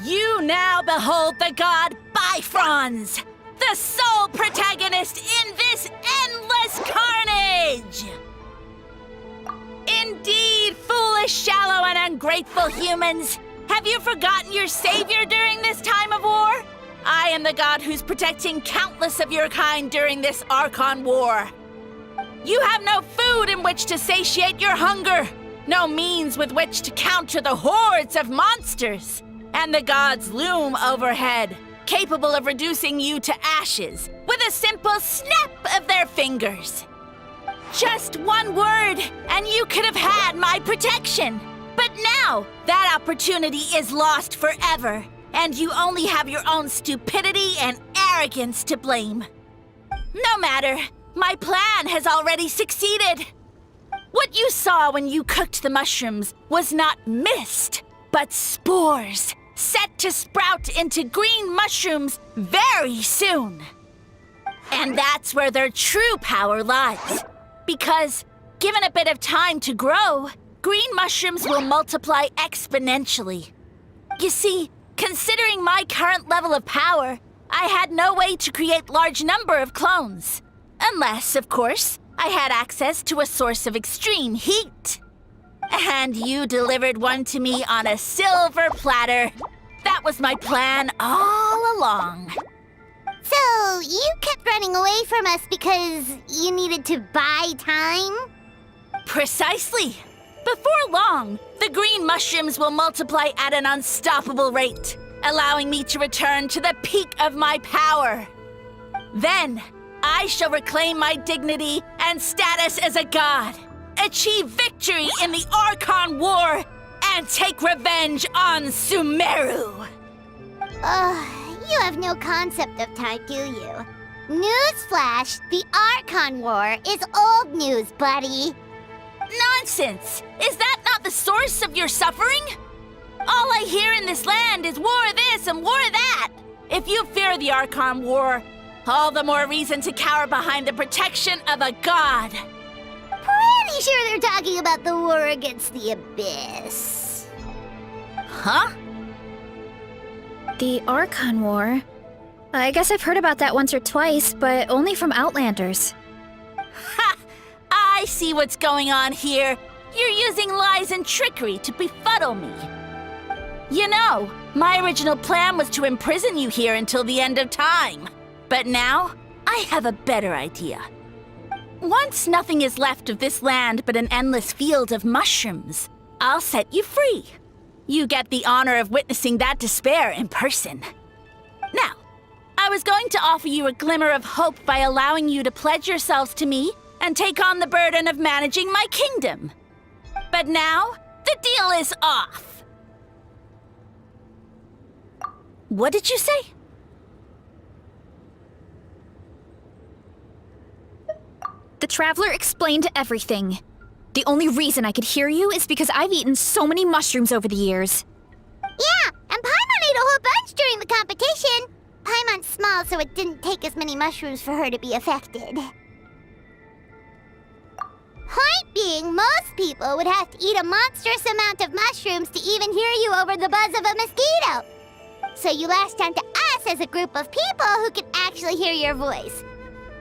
Speaker 8: You now behold the god Bifrons, the sole protagonist in this endless carnage! Indeed, foolish, shallow, and ungrateful humans! Have you forgotten your savior during this time of war? I am the god who's protecting countless of your kind during this Archon War. You have no food in which to satiate your hunger, no means with which to counter the hordes of monsters, and the gods loom overhead, capable of reducing you to ashes with a simple snap of their fingers. Just one word, and you could have had my protection. But now, that opportunity is lost forever, and you only have your own stupidity and arrogance to blame. No matter, my plan has already succeeded. What you saw when you cooked the mushrooms was not mist, but spores, set to sprout into green mushrooms very soon. And that's where their true power lies. Because, given a bit of time to grow, green mushrooms will multiply exponentially. You see, considering my current level of power, I had no way to create large number of clones. Unless, of course, I had access to a source of extreme heat. And you delivered one to me on a silver platter. That was my plan all along.
Speaker 2: So, you kept running away from us because you needed to buy time?
Speaker 8: Precisely. Before long, the green mushrooms will multiply at an unstoppable rate, allowing me to return to the peak of my power. Then, I shall reclaim my dignity and status as a god, achieve victory in the Archon War, and take revenge on Sumeru.
Speaker 2: You have no concept of time, do you? Newsflash, the Archon War is old news, buddy.
Speaker 8: Nonsense! Is that not the source of your suffering? All I hear in this land is war this and war that. If you fear the Archon War, all the more reason to cower behind the protection of a god.
Speaker 2: pretty sure they're talking about the war against the Abyss.
Speaker 8: Huh?
Speaker 1: The Archon War? I guess I've heard about that once or twice, but only from Outlanders.
Speaker 8: Ha! I see what's going on here. You're using lies and trickery to befuddle me. You know, my original plan was to imprison you here until the end of time. But now, I have a better idea. Once nothing is left of this land but an endless field of mushrooms, I'll set you free. You get the honor of witnessing that despair in person. Now, I was going to offer you a glimmer of hope by allowing you to pledge yourselves to me and take on the burden of managing my kingdom. But now, the deal is off. What did you say?
Speaker 1: The Traveler explained everything. The only reason I could hear you is because I've eaten so many mushrooms over the years.
Speaker 2: Yeah, and Paimon ate a whole bunch during the competition. Paimon's small, so it didn't take as many mushrooms for her to be affected. Point being, most people would have to eat a monstrous amount of mushrooms to even hear you over the buzz of a mosquito. So you latched onto us as a group of people who can actually hear your voice.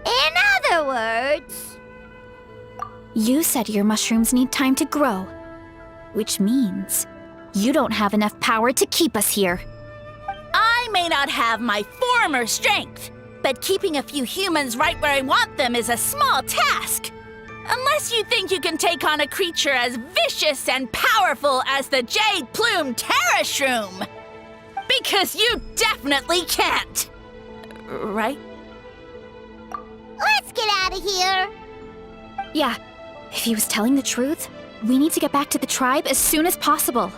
Speaker 2: In other words...
Speaker 1: You said your mushrooms need time to grow, which means you don't have enough power to keep us here.
Speaker 8: I may not have my former strength, but keeping a few humans right where I want them is a small task. Unless you think you can take on a creature as vicious and powerful as the Jade-Plume Terrashroom. Because you definitely can't. Right?
Speaker 2: Let's get out of here!
Speaker 1: Yeah, if he was telling the truth, we need to get back to the tribe as soon as possible.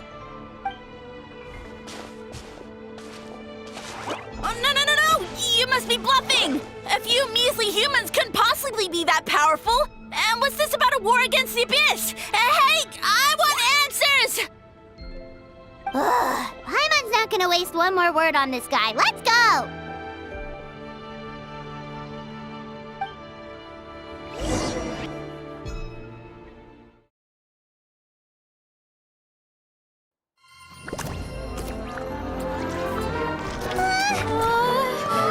Speaker 8: Oh, no! You must be bluffing! A few measly humans couldn't possibly be that powerful! And what's this about a war against the Abyss? Hey, I want answers!
Speaker 2: Ugh, Paimon's not gonna waste one more word on this guy. Let's go!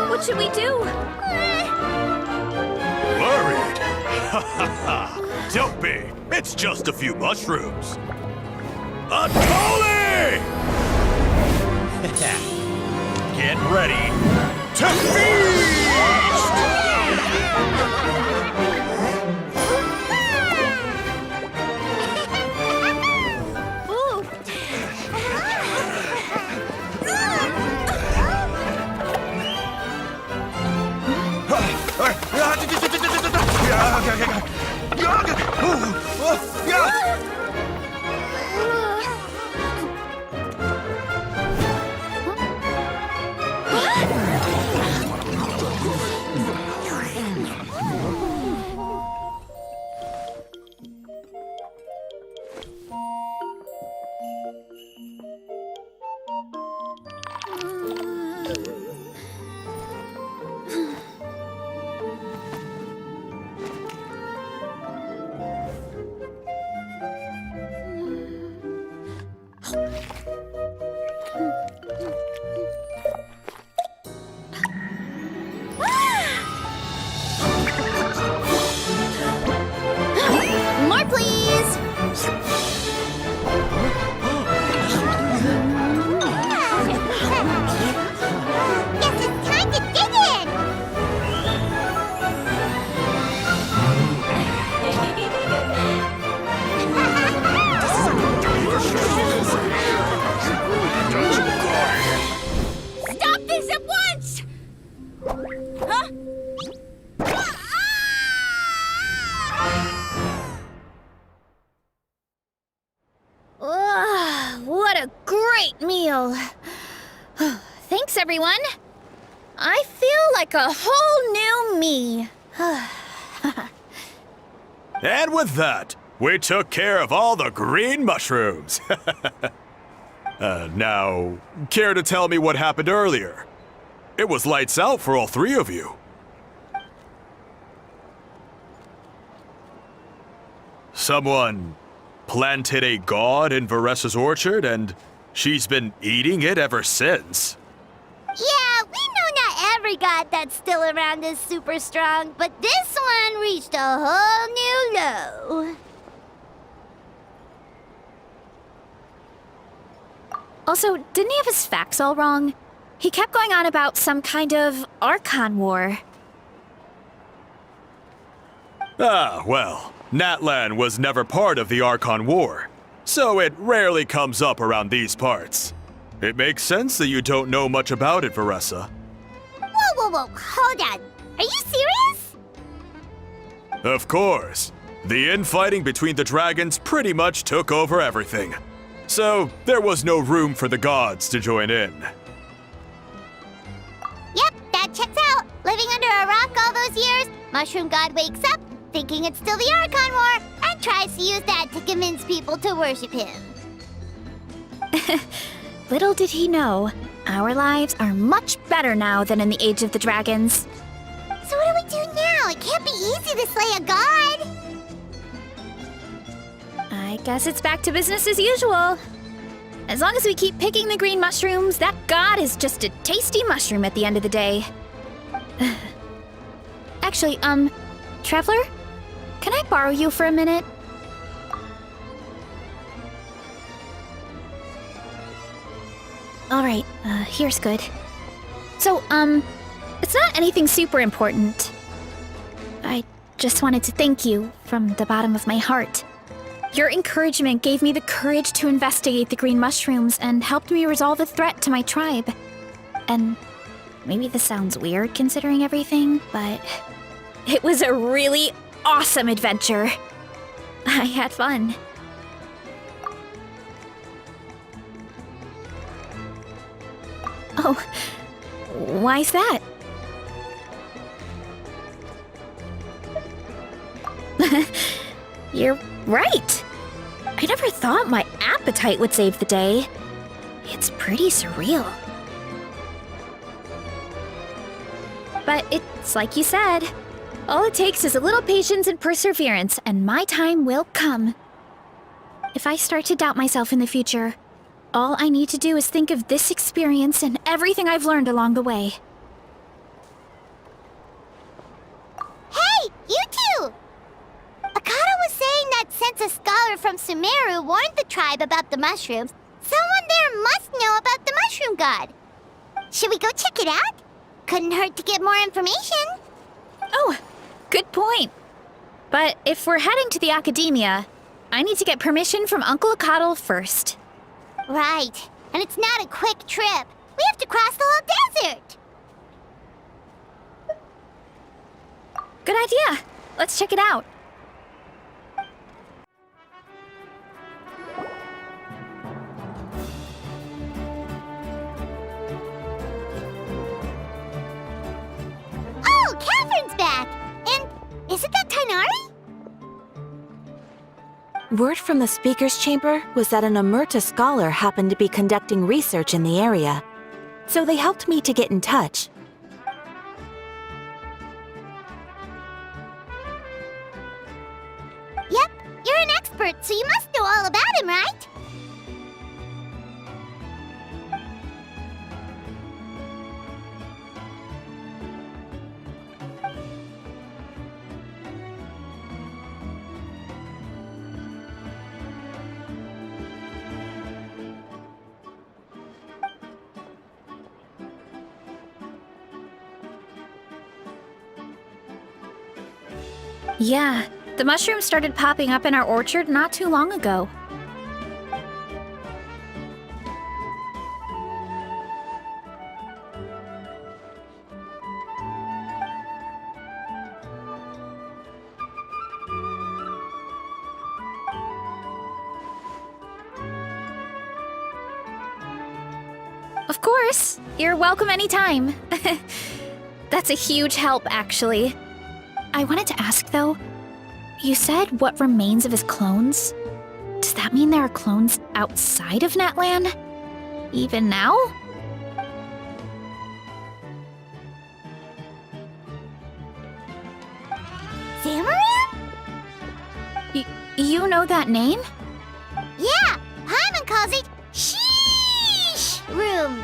Speaker 1: What should we do?
Speaker 5: Worried? Ha ha ha! Don't be! It's just a few mushrooms. Atoli! Get ready to feast!
Speaker 1: Ooh.
Speaker 2: More, please! Guess it's time to dig in!
Speaker 8: Stop this at once! Huh?
Speaker 1: What a great meal! Thanks, everyone. I feel like a whole new me.
Speaker 5: And with that, we took care of all the green mushrooms. Now, care to tell me what happened earlier? It was lights out for all three of you. Someone planted a god in Varessa's orchard, and she's been eating it ever since.
Speaker 2: Yeah, we know not every god that's still around is super strong, but this one reached a whole new low.
Speaker 1: Also, didn't he have his facts all wrong? He kept going on about some kind of Archon war.
Speaker 5: Ah, well, Natlan was never part of the Archon War, so it rarely comes up around these parts. It makes sense that you don't know much about it, Varessa.
Speaker 2: Whoa, hold on. Are you serious?
Speaker 5: Of course. The infighting between the dragons pretty much took over everything. So, there was no room for the gods to join in.
Speaker 2: Yep, that checks out. Living under a rock all those years, Mushroom God wakes up, thinking it's still the Archon War, and tries to use that to convince people to worship him.
Speaker 1: Little did he know, our lives are much better now than in the Age of the Dragons.
Speaker 2: So what do we do now? It can't be easy to slay a god.
Speaker 1: I guess it's back to business as usual. As long as we keep picking the green mushrooms, that god is just a tasty mushroom at the end of the day. Actually, Traveler? Can I borrow you for a minute? Alright, here's good. So, it's not anything super important. I just wanted to thank you from the bottom of my heart. Your encouragement gave me the courage to investigate the green mushrooms and helped me resolve a threat to my tribe. And maybe this sounds weird considering everything, but it was a really awesome adventure. I had fun. Oh, why's that? You're right. I never thought my appetite would save the day. It's pretty surreal. But it's like you said. All it takes is a little patience and perseverance, and my time will come. If I start to doubt myself in the future, all I need to do is think of this experience and everything I've learned along the way.
Speaker 2: Hey, you two! Akata was saying that since a scholar from Sumeru warned the tribe about the mushrooms, someone there must know about the mushroom god. Should we go check it out? Couldn't hurt to get more information.
Speaker 1: Oh, good point. But if we're heading to the academia, I need to get permission from Uncle Akatl first.
Speaker 2: Right, and it's not a quick trip. We have to cross the whole desert.
Speaker 1: Good idea. Let's check it out.
Speaker 2: Oh, Catherine's back! And isn't that Tainari?
Speaker 11: Word from the speaker's chamber was that an Emerta scholar happened to be conducting research in the area, so they helped me to get in touch.
Speaker 2: Yep, you're an expert, so you must know all about him, right?
Speaker 1: Yeah, the mushrooms started popping up in our orchard not too long ago. Of course, you're welcome anytime. That's a huge help, actually. I wanted to ask, though, you said what remains of his clones? Does that mean there are clones outside of Natlan? Even now?
Speaker 2: Zamaran?
Speaker 1: You know that name?
Speaker 2: Yeah, Paimon calls it Sheesh Room.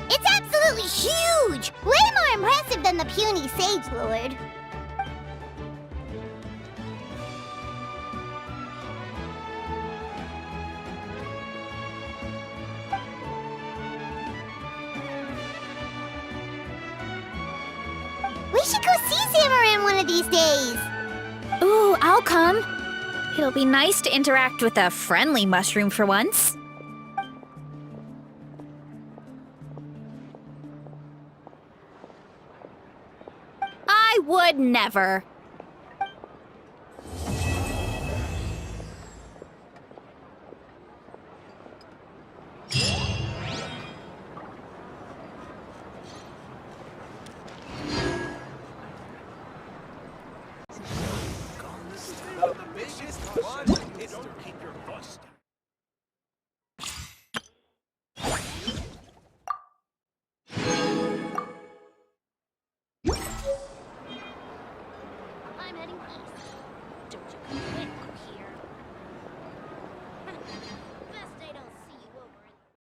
Speaker 2: It's absolutely huge! Way more impressive than the puny Sage Lord. We should go see Zamarin one of these days.
Speaker 1: Ooh, I'll come. It'll be nice to interact with a friendly mushroom for once. I would never.
Speaker 10: The biggest one is to keep your voice down.